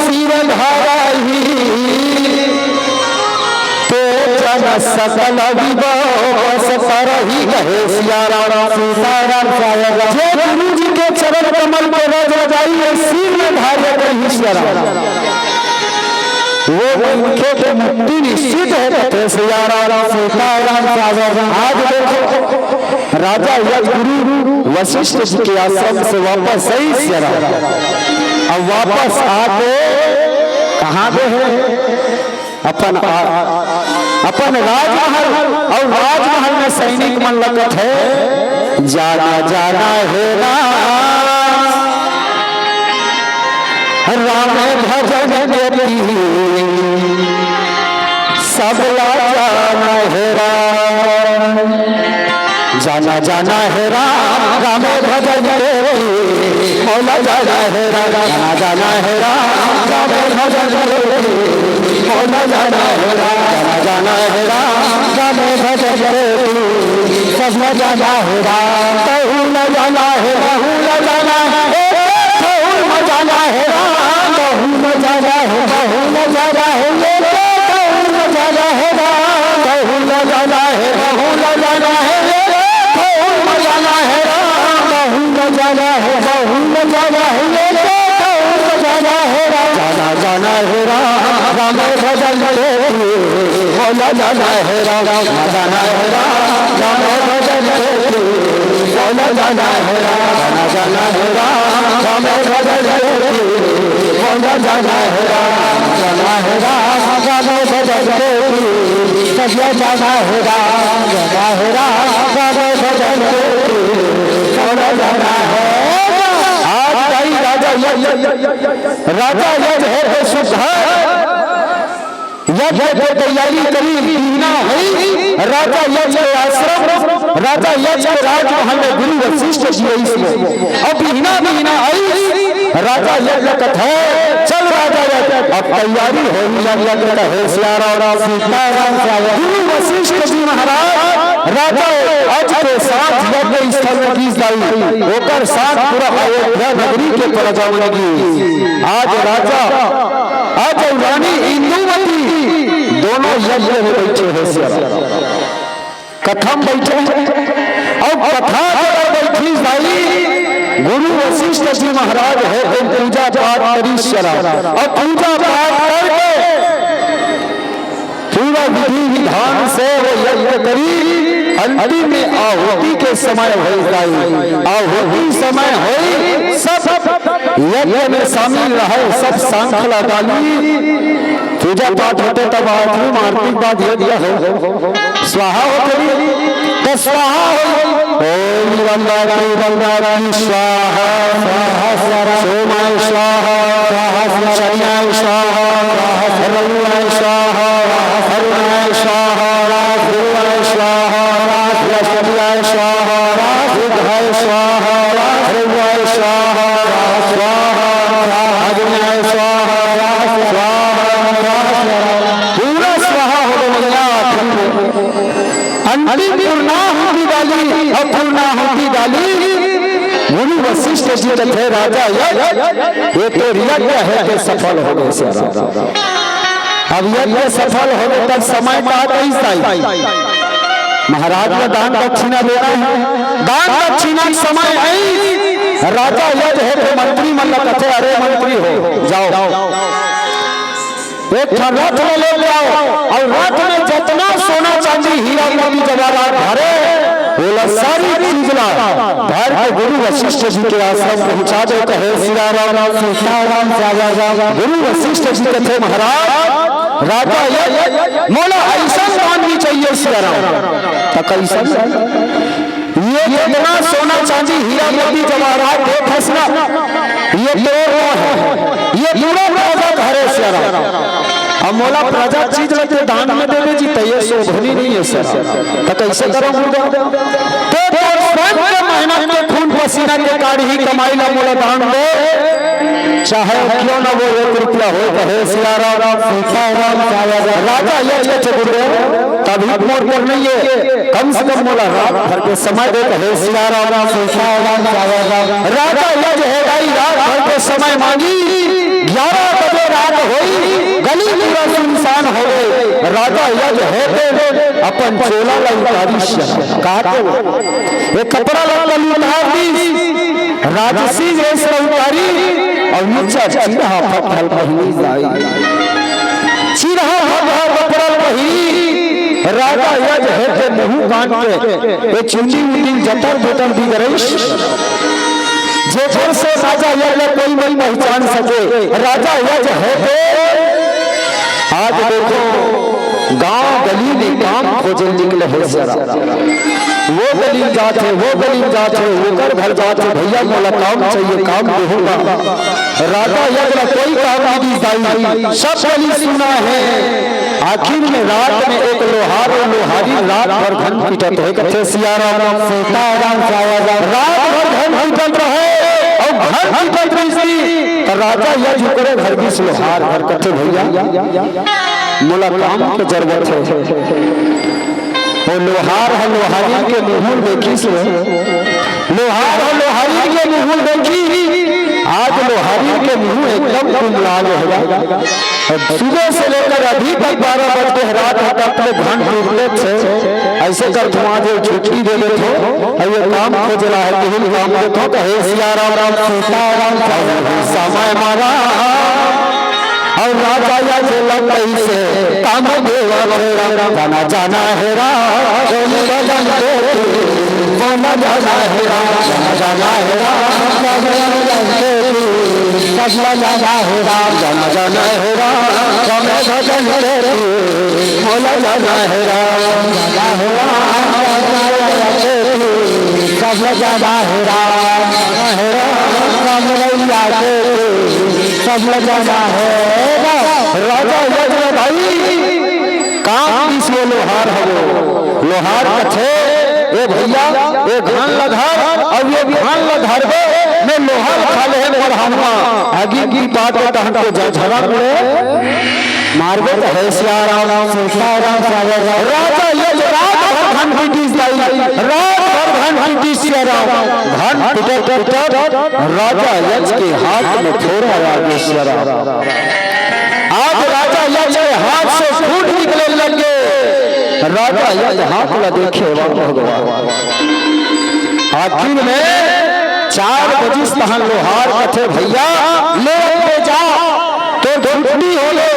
सिर धाराही सकल विवास करही कहे सिया राम सीता राम साया राम जे गुरु जी के चरण कमल पे रज जाई सिर में धार्य करही सिया राम वो उनके पे मुक्ति निश्चित है कहे सिया राम सीता राम साया राम आज देखो राजा यज गुरु वशिष्ठ जी के आश्रम से वापस आई सिया राम अब वापस आके कहाँ गए अपन राजमहल और राजमहल में सैनिक मन लगत है जाना जाना है राम भजन सब जाना है जाना जाना है राम भजन मौला जाना है राम जाना है राम राम भजन करो मौला जाना है राम जाना है राम राम भजन करो सब जाना है राम बहुल जाना है बहुल जाना है बहुल जाना है राम बहुल जाना है बहुल जाना है बहुल जाना है राम बहुल जाना है बहुल जाना है बहुल जाना है राम बहुल जाना है बहुल जाना है बहुल जाना है राम जाना जाना है राम राम भजन करो मौला जाना है राम जाना है राम राम भजन करो मौला जाना है राम जाना है राम राम भजन करो मौला जाना है राम जाना है राम राम भजन करो सब जाना है राम जाना है राम राम भजन करो मौला जाना है आज आई राजा यज है सुधा यज्ञ की तैयारी करी बीना हुई राजा यज्ञ के आश्रम राजा यज्ञ के राजमहल में गुरु वशिष्ठ जी इसमें अब बीना आई राजा यज्ञ कथा चल राजा यज्ञ अब तैयारी हो यज्ञ का होशियार सीताराम गुरु वशिष्ठ जी महाराज राजा आज के साथ यज्ञ स्थल की जाई होकर साथ पूरा अयोध्या नगरी के पर जाने लगी आज राजा आज रानी इंदुमती दोनों यज्ञ में बैठे हैं कथा में बैठे और कथा बैठी जाई गुरु वशिष्ठ जी महाराज है पूजा पाठ करी और पूजा पाठ करके पूरा विधि विधान से वो यज्ञ करी अंतिम में आहुति के समय हो जाए आहुति समय हो सब यज्ञ में शामिल रहे सब सांखला डाली पूजा पाठ होते तब आखिरी आरती बाद यज्ञ हो स्वाहा होती तो स्वाहा ओम रंगारायण स्वाहा स्वाहा सोमाय स्वाहा स्वाहा शरणाय स्वाहा रघुनाय स्वाहा हरुणाय स्वाहा गुरुवाय स्वाहा लक्ष्मीयाय स्वाहा बुधाय स्वाहा हरुणाय स्वाहा स्वाहा अग्नियाय स्वाहा पूरा स्वाहा हो गया अंतिम पूर्णाहुति डाली और पूर्णाहुति डाली गुरु वशिष्ठ जी थे राजा ये तो यज्ञ है कि सफल हो गए अब यज्ञ सफल हो गए तब समय का कैसा महाराज ने दान दक्षिणा देना है दान दक्षिणा समय है राजा यज्ञ है तो मंत्री मतलब कथे अरे मंत्री हो जाओ एक रथ में ले आओ और रथ में जितना सोना चांदी हीरा मोती जवाहरात भरे बोला सारी चीज ला भर के गुरु वशिष्ठ जी के आश्रम पहुंचा दो कहे सिया राम सीताराम गुरु वशिष्ठ जी कथे महाराज राजा ये मोला ऐसा दान भी चाहिए सिया राम तो कैसा ये जितना सोना चांदी हीरा मोती जवाहरात दे फसना ये तो है ये पूरा राजा भरे सिया राम हम मोला प्रजा चीज लेते दान में देवे जी तय शोभनी नहीं है सर तो कैसे करो तो स्वयं के मेहनत के खून पसीना के काढ़ी ही कमाई ला मोला दान दे चाहे क्यों ना वो 1 रुपया हो कहे सिया राम सीताराम राजा ये गुरुदेव तभी मोर पर नहीं है कम से कम मोला रात भर के समय दे कहे सिया राम सीताराम राजा ये है गाई रात भर के समय मांगी 11 बजे रात हुई गली पूरा सुनसान हो गए राजा यज्ञ होते अपन चोला लंकारी काटे एक कपड़ा उतार दी राजसी वेश उतारी और नीचे चिरहा फटल पहनी जाई चिरहा कपड़ा पहनी राजा यज्ञ होते मुंह कान के एक चुंडी उंडी जटर बटन दी गरईश जे से राजा यज्ञ कोई नहीं पहचान सके राजा यज्ञ होते आज देखो गांव गली में काम खोजे निकले हो जरा वो गली जाते वो गली जाते वो कर घर जाते भैया मोला काम चाहिए काम दूंगा राजा यज्ञ कोई काम नहीं जाई सब गली सुना है आखिर में रात में एक लोहार और लोहारी रात भर घन पीटत है कथे सिया राम सीताराम रात भर घन पीटत रहे की पत्री सी तो राजा यह जो करे घर की लोहार घर कथे भैया मोला काम के जरूरत है वो लोहार है लोहारी के मुंह देखी से लोहार है लोहारी के मुंह देखी आज लोहारी के मुंह एकदम कुमलाल होगा सुबह से लेकर अभी तक 12 बजे रात तक अपने घन टूटने से ऐसे कर तुम आज छुट्टी दे देते हो ये काम खोजला है कि काम देखो तो हे सिया राम राम सीता राम समय मारा और राजा या लड़ाई से काम देवा जाना जाना है राम जाना है राम जाना है राम जाना है राम जाना जाना है राम भजन बोला जाना है राम जाना है राम जाना है राम रैया सब जाना है राजा यज्ञ भाई काम इसमें लोहार हो लोहार कथे ए भैया ए घान लघार अब ये घान लघार हो मैं लोहार खाले है पढ़ाऊंगा आगे की बात है तहन को झगड़ा करे मारबे तो है सिया राम सीता राम राजा यज्ञ रात भर घान पीटी रात भर घान पीटी सिया राम घान पिटर राजा यज्ञ के हाथ में थोड़ा आगे सिया राम आज राजा यज्ञ हाथ से फूट निकले लगे राजा यज्ञ हाथ में देखे भगवान आखिर में 4 बजे तहन लोहार कथे भैया ले पे जा तो छुट्टी हो ले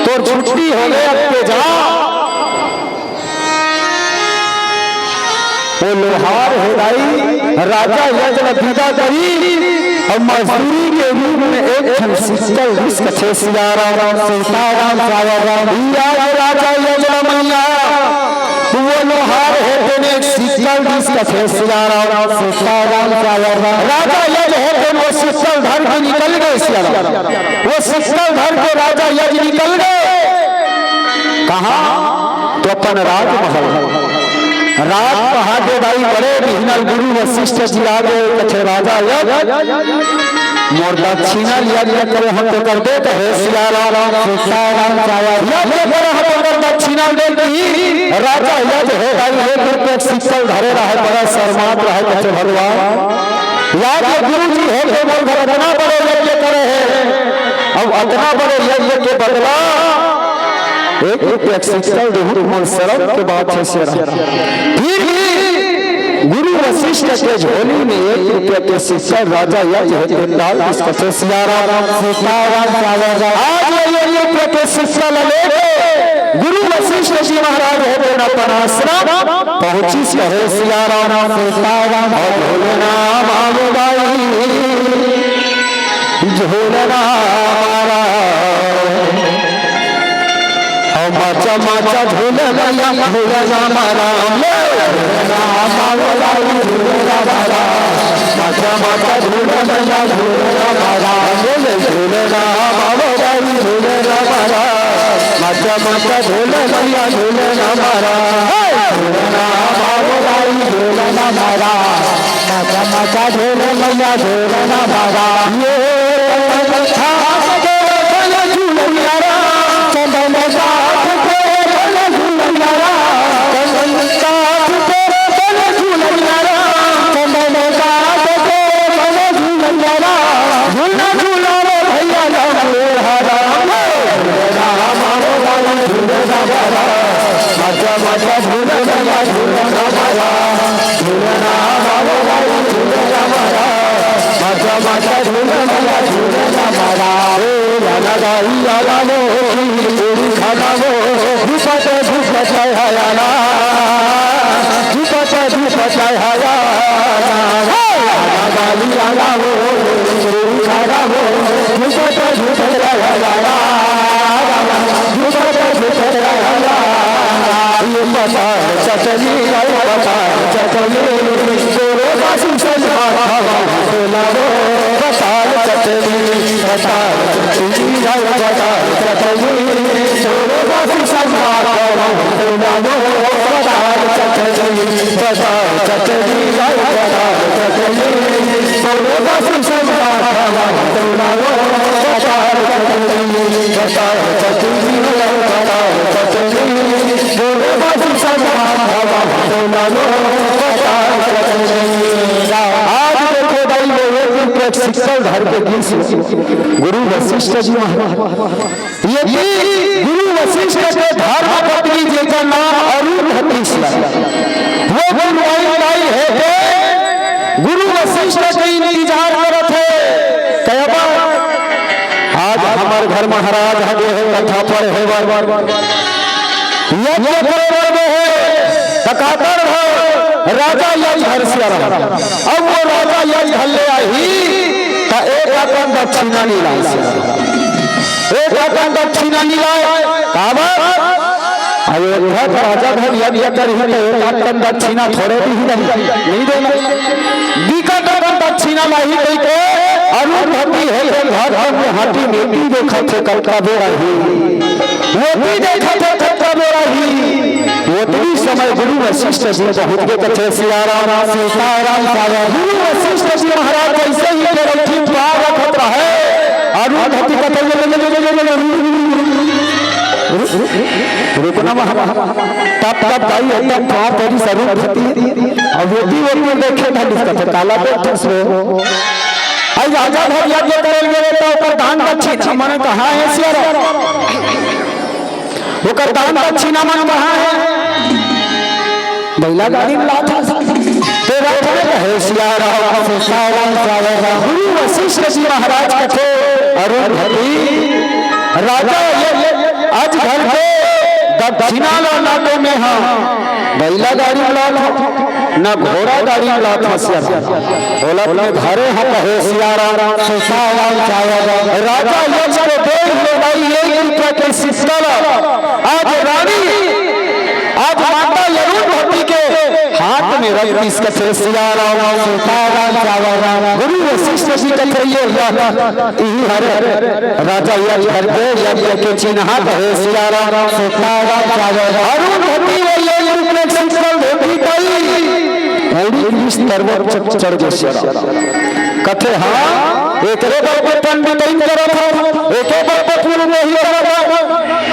तो छुट्टी हो ले अब पे जा वो लोहार है राजा यज्ञ विदा करी और मजदूरी के रूप में एक सिस्टल रिस्क थे सिया राम सीता राम राजा यज्ञ मैया वो लोहार है तेने एक सिस्टल रिस्क थे सिया राम सीता राम राजा यज्ञ है तेने वो सिस्टल धर के निकल गए सिया राम वो सिस्टल धर के राजा यज्ञ निकल गए कहाँ तो अपन राजमहल रात पहाड़े भाई बड़े बिहनल गुरु वशिष्ठ जी आ गए कथे राजा मोर दक्षिणा लिया लिया करे हम तो कर दे तो हे सिया राम सीता राम हम दक्षिणा देती राजा यज्ञ है भाई एक रुपये सिक्कल धरे रहे बड़ा शर्मात रहे कथे भगवान याद गुरु जी है कि मोर घर इतना बड़े यज्ञ करे है अब इतना बड़े यज्ञ के बदला एक रुपये सिक्कल देहू मोर शर्म के बात है सिया फिर गुरु वशिष्ठ के झोली में 1 रुपये के सिक्कल राजा यज्ञ डाल इसका सिया राम सीता राम आज ये रुपये के सिक्कल लेके गुरु वशिष्ठ जी महाराज होते न अपन आश्रम पहुंची से है सिया राम सीता राम झोलना मांगवाई झोलना माचा माचा झूले मैया झूलना मारा माचा माचा झूले मैया झूलना मारा झूलना बाबा झूलना मारा माचा माचा झूले मैया झूलना मारा झूलना बाबा झूलना मारा माचा माचा झूले मैया झूलना मारा ये चटनी शीतल धर के गुरु वशिष्ठ जी यदि गुरु वशिष्ठ के धर्म पत्नी जिनका नाम अरुंधति वो गुरुवाई है के गुरु वशिष्ठ के इंतजार करत है कहबा आज हमार घर महाराज हगे है कथा पर है बार यज्ञ पर है तकातर है राजा यज्ञ घर से अब वो राजा यज्ञ घर ले आई तो एक अपन दक्षिणा नीला एक अपन दक्षिणा नीला काबा अयोध्या का राजा घर यज्ञ कर ही एक अपन दक्षिणा थोड़े भी नहीं देना विकट अपन दक्षिणा नहीं कोई के अरुंधति है घर में हाथी मेटी देखा थे कलका बेरा ही मोती देखा थे कलका बेरा ही उतनी समय गुरु वशिष्ठ जी बहुत के कथे सियाराम सीताराम गुरु वशिष्ठ जी महाराज ऐसे ही रखी पार रखत रहे अरुंधति कथे रुकना तब तब भाई एकदम पार तेरी अरुंधति अब वो देखे था कथे काला बेटा से आज राजा भर यज्ञ करल गेले तो ऊपर दान दक्षिणा मन कहा है सियाराम ओकर दान दक्षिणा मन कहा है बैला गाड़ी में लाथा तेरा है सियाराम गुरु वशिष्ठ जी महाराज कथे अरुंधति राजा आज घर पे दक्षिणा लाने में हाँ बैला गाड़ी में लाथा न घोड़ा गाड़ी में लाथा बोला अपने घरे हम कहे सियाराम राजा यज्ञ को देख ले भाई 1 रुपया के शीतल आज रानी आज माता अरुंधति के हाथ में रख इस कथे सियाराम गुरु वशिष्ठ जी कथे यही हरे राजा यज्ञ करके यज्ञ के चिन्ह कहे सियाराम अरुंधति वो 1 रुपया के शीतल देवी चढ़ कथे हाँ एक पंडित एक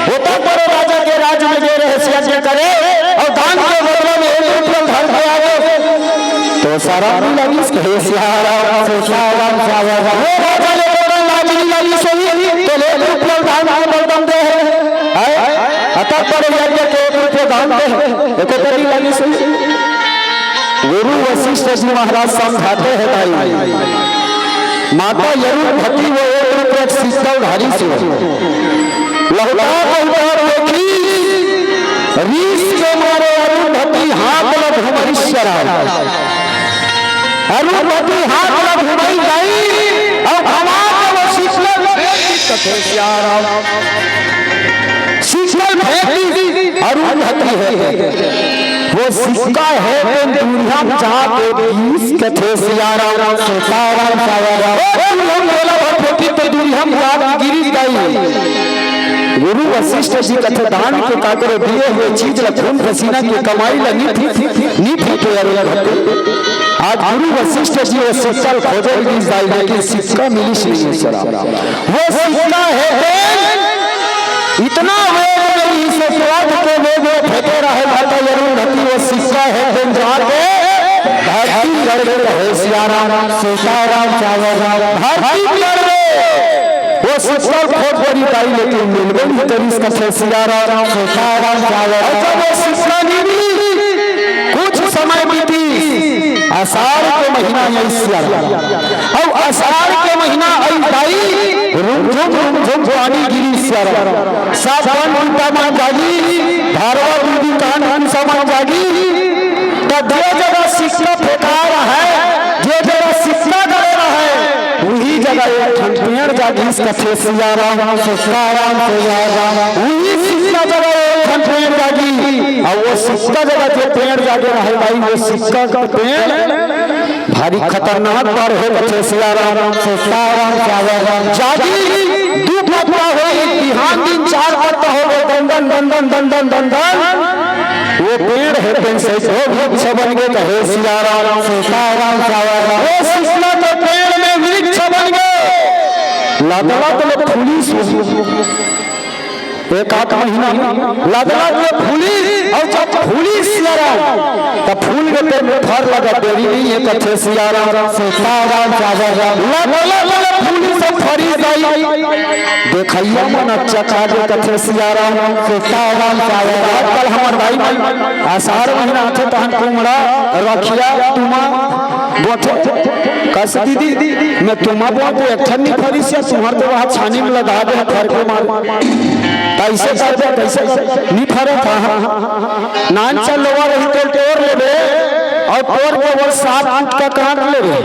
होता पर राजा के राज में जे रहे करे और दान के बदले में 1 रुपया धर के आवे तो सारा लगी कहे सियाराम वो राजा ने लाजनी लगी सही तो 1 रुपया दान के बदले दे है अतः पर यज्ञ के 1 रुपया दान दे एको तरी लगी सही गुरु वशिष्ठ जी महाराज समझाते हैं भाई माता अरुंधति वो 1 रुपया शीतल धारी से लहटा देखी रीस के मारे अरुंधति हाथ लग भूमरीश्वर अरुंधति हाथ लग भूमई गई और भगवान वो शीतल फेंकी अरुंधति है वो सिक्का है दुनिया जाके बीस कथे सियाराम सीताराम तो दुनिया जाके गिरी गई गुरु वशिष्ठ जी कथे दान के काकर दिए हुए चीज खून पसीना की कमाई लगी थी तो आज गुरु वशिष्ठ जी वो शीतल खोजे लेकिन सिक्का मिली वो सिक्का है इतना स्वाद के वेग फेंके रहे माता अरुंधति वो सिक्का है गुंजार के धरती लड़ रहे सियाराम सीताराम धरती लड़ वो सिक्का खोज बड़ी पाई लेकिन मिलबे नहीं करी इसका सियाराम सीताराम वो सिक्का नहीं कुछ समय बीती आषाढ़ के महीना और आषाढ़ के महीना आई झुम पानी गिरी सियाराम सावन उल्टा मान जागी धारवा दूधी कान समान जागी तो जो जगह सिक्का फेंकार है जो जगह सिक्का गड़ेरा है वही जगह एक पेड़ जागी इसका सियाराम वही सिक्का जगह एक पेड़ जागी और वो सिक्का जगह जो पेड़ जागे रहे भाई वो सिक्का का पेड़ भारी खतरनाक बार है बच्चे सियाराम जागी दो पत्ता हो बिहान दिन 4 पत्ता हो दंदन दंदन दंदन दंदन वो पेड़ है पेड़ से वृक्ष बन गए कहे सियाराम वो सिसला तो पेड़ में वृक्ष बन गए लादला तो पुलिस एक आध महीना लादला तो पुलिस और जब फूली सियाराम तो फूल के पेड़ में फर लगा देरी नहीं है कथे सियाराम सीताराम सावराम फूली सब फरी गई देखैया मन अच्छा काजे कथे सियाराम सीताराम सावराम कल हमर भाई आषाढ़ महीना थे तहन कुमड़ा रखिया तुमा बोथे कस दीदी मैं तुमा बोते अठन्नी फरी से तुम्हार तो वहां छानी में लगा दे फर के मार कैसे कर दे कैसे नहीं फरे था नान चल लोवा रही तो तोड़ लेबे और तोड़ के वो 7 इंच का काट लेबे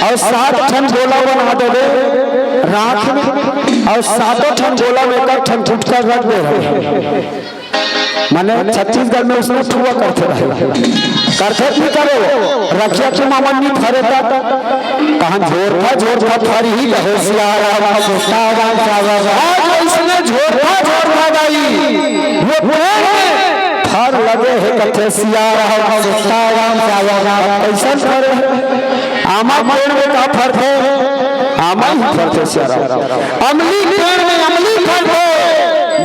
और 7 ठन गोला बना देबे राख में और 7 ठन गोला में एक ठन फुटका रख दे माने छत्तीसगढ़ में उसने ठुआ करते रहे करते नहीं करे रखिया के मामन नहीं फरे कहां जोर था फरी ही रहे सियाराम सीताराम सावराम इसने जोर था गई वो पेड़ में फर लगे है कथे सियाराम सीताराम सावराम कैसा फरे आमा पेड़ में का फर है आमा ही फर थे सियाराम अमली पेड़ में अमली फर है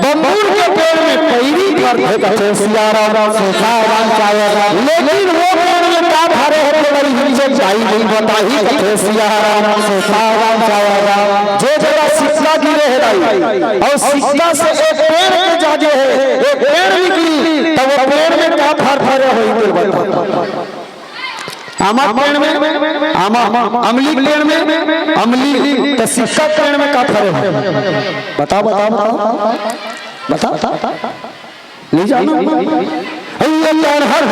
बबूर के पेड़ में पैरी फर है कथे सियाराम सीताराम सावराम लेकिन वो पेड़ में का फरे है बड़ी हिम्मत जाई नहीं बताई कथे सियाराम सीताराम सावराम जो जरा शिक्षा की रह रही और शिक्षा से एक पेड़ के जागे है एक पेड़ निकली तो वो पेड़ में का फर फरे होई तो बता आमा पेड़ में आमा अमली पेड़ में अमली तो शिक्षा पेड़ में का फरे है बता ले जाना हर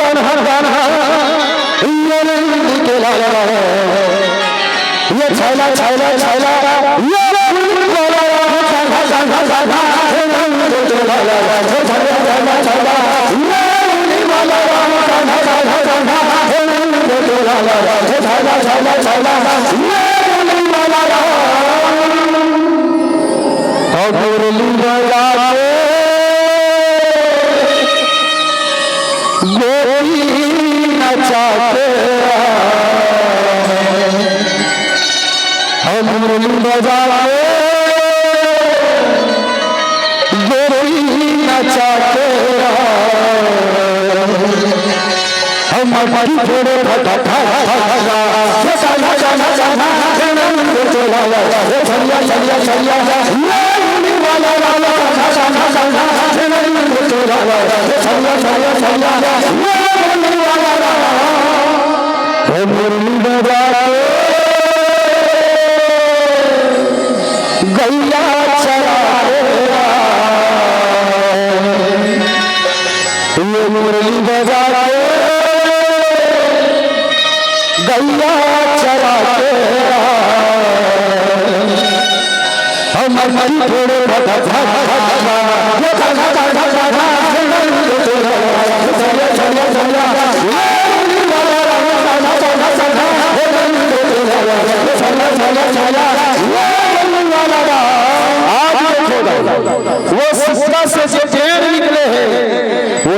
ये छैला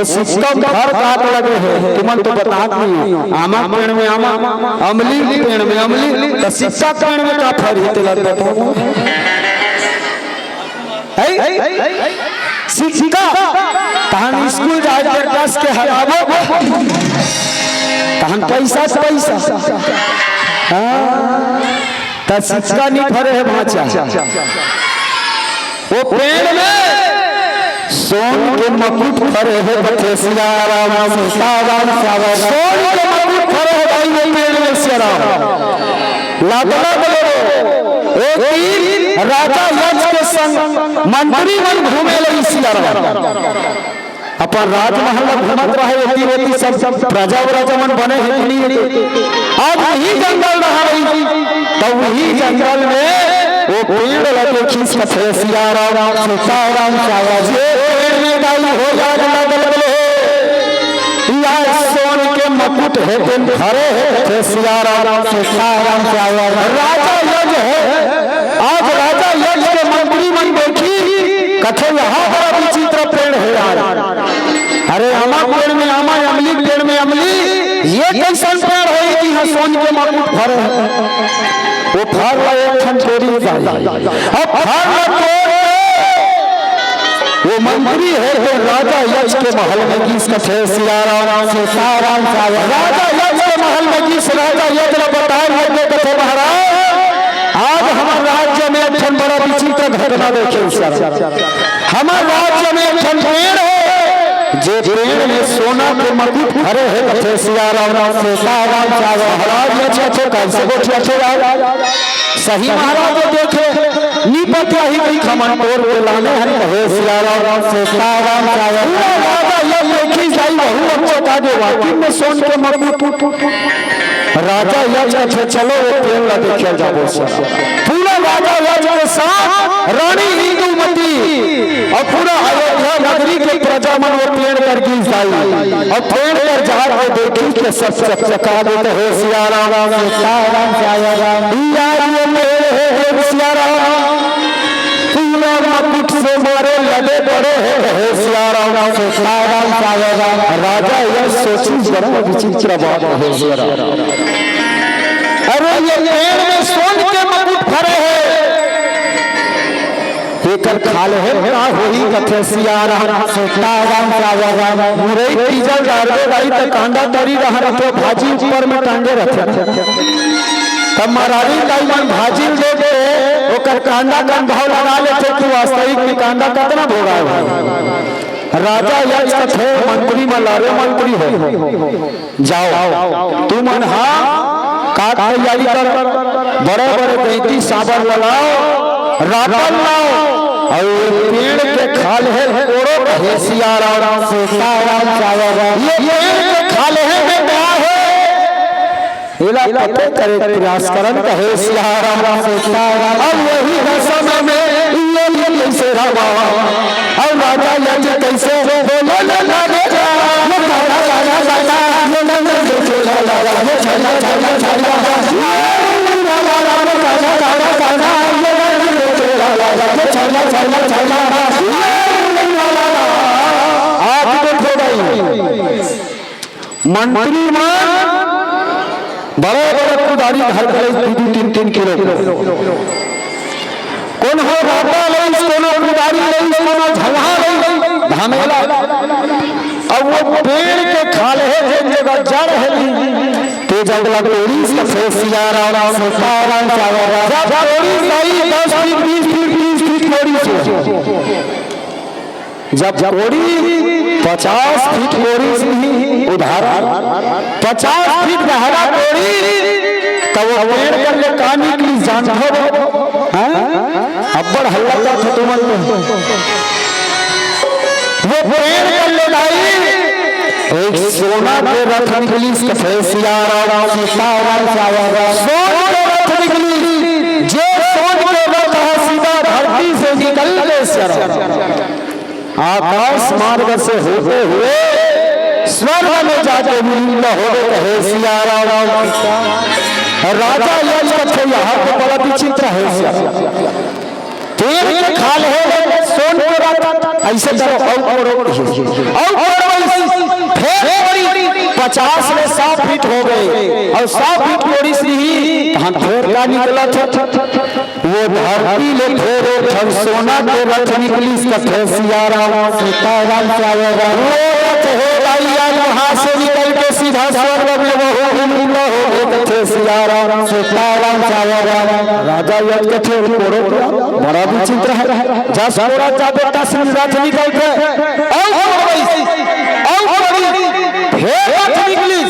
सिस्टम हर काट लगे है तुमन तो बता नहीं आमा पेड़ में आमा अमली पेड़ में अमली तो शिक्षा पेड़ में का फर हित लग बताओ शिक्षा तहन स्कूल जाए कस के हराबो तहन पैसा तो शिक्षा नहीं फरे है भाचा वो पेड़ में सोन के मकुट फरे है कथे सियाराम सीताराम सावराम सोन के मकुट फरे है भाई वो पेड़ में सियाराम लागला बोलो एक राजा यज्ञ के संग मंत्री मन घूमे लगी सियाराम अपन राजमहल घूमत रहे होती सब प्रजा मन बने हैं आज वही जंगल रहा तो वही जंगल में वो पेड़ लगे खींच कथे सियाराम सीताराम सावराम हो सोन के मकुट है दिन भरे है सियाराम सीताराम राजा यज्ञ है आज राजा यज्ञ के मंत्री मन देखी कथे यहाँ बड़ा विचित्र पेड़ है यार अरे आमा पेड़ में आमा अमली पेड़ में अमली ये कैसा पेड़ है कि यहाँ सोन के मकुट भरे है वो फर एक ठन चोरी अब फर वो मंत्री है तो राजा यक्ष के महल में गीस कथे सिया राम सीताराम सागर राजा यक्ष के महल में गीस राजा यक्ष बताए लगे कथे महाराज आज हमारे राज्य में एक बड़ा विचित्र घटना देखे हमारे राज्य में एक पेड़ है जे पेड़ में सोना के मुकुट भरे है कथे सिया राम सीताराम सागर महाराज अच्छे कैसे बैठे सही महाराज देखे निपट ही गई खमन तोड़ के लाने हरि कहे सिया राम सीताराम सागर राजा ये देखी जाई बहु अच्छे का दे वाकई में सोन के मुकुट राजा यक्ष चलो वो पेड़ ला देखे जाबो पूरा राजा यक्ष के साथ रानी इंदुमती और पूरा अयोध्या नगरी के प्रजा मन वो पेड़ पर गिर जाई और पेड़ पर जा के देखी के सब चकचका देते हो सिया राम सीताराम सागर यार ये पेड़ है सिया राम पूरा मुकुट से मारे लगे पड़े हैं सिया राम सीताराम सागर राजा यक्ष सोची बड़ा विचित्र बात है सिया राम अरे ये पेड़ में सोन के मुकुट भरे हैं एकर खाल है का होई कथे सिया राम सीताराम सागर मुरई तीजल डालबे भाई त कांदा तरी रहा तो भाजी ऊपर में टांगे रखे तब महारानी दाईमान भाजी दे दे ओकर कांदा का भाव लगा लेते कि वास्तविक में कांदा कितना भोगा है राजा यक्ष कथे मंत्री मलारे मंत्री हो जाओ तू मन हाँ का तैयारी कर बड़े बड़े कैंती साबर लगाओ रातल लाओ और पेड़ के खाल है ओरो कहे सिया राम सीताराम सागर ये पेड़ के खाल है में क्या है इला पते करे प्रयास करन कहे सिया राम सीताराम अब वही समय में ये कैसे रामा और राजा यक्ष कैसे बोले ला दे मंत्री बड़े बड़े कुदारी घर गए 2-3 किलो कौन हो राता ले कोनो कुदारी ले कोनो झलहा ले धामेला अब वो पेड़ के खाल है एक जगह जड़ है ते जंगला तोड़ी से सिया राम सीताराम सागर जब तोड़ी सही 10 फीट 20 फीट तोड़ी से जब तोड़ी 50 फीट तोड़ी उदाहरण 50 फीट गहरा तोड़ी तब वो पेड़ कर ले कहानी की जान हो अब्बड़ हल्ला का तुमन वो पेड़ कर ले लाई एक सोना के रथ निकली कथे सिया राम सीताराम सागर सोन के रथ निकली जे सोन के रथ सीधा धरती से निकल ले सिया आकाश मार्ग से होते हुए स्वर्ग में जाके विलीन हो कहे सिया राम राजा यक्ष यहाँ पे बड़ा विचित्र है पेड़ के खाल है सोन के रथ ऐसे करो फिर 50 में 7 फीट हो गए और 7 फीट थोड़ी सी ही हम फिर का निकला था वो धरती ले फेरे हम सोना के रथ निकली कथे सिया राम सीताराम सागर वो रथ हो लाइया वहां से निकल के सीधा स्वर्ग में वो हो कथे सिया राम सीताराम सागर राजा यक्ष कथे कोड़ो बड़ा विचित्र है जा सोरा जा बेटा सिंह रथ निकल के फिर रथ निकली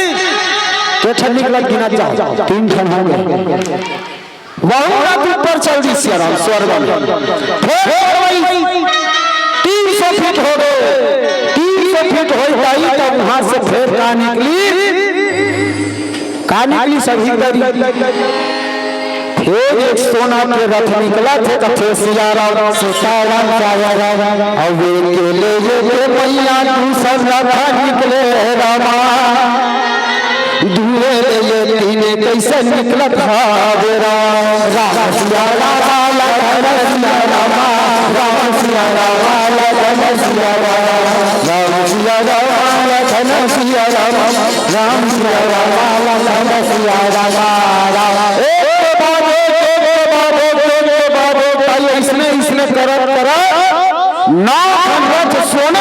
तो ठन निकला गिना जाओ 3 ठन हो गए वहां रात ऊपर चल दी सिया राम स्वर्ग में फिर 300 फीट हो गए 300 फीट हो गई तब वहां से फिर का निकली सभी करी फिर एक सोना के रथ निकला थे कथे सिया राम सीताराम सागर और वे के ले ये मैया दूसर रथ निकले रामा दूरे ये तीने कैसे निकलत हावेरा राम सिया राम सिया राम राम सिया राम सिया राम सिया राम सिया राम राम सिया राम सिया राम इसने करत करा 9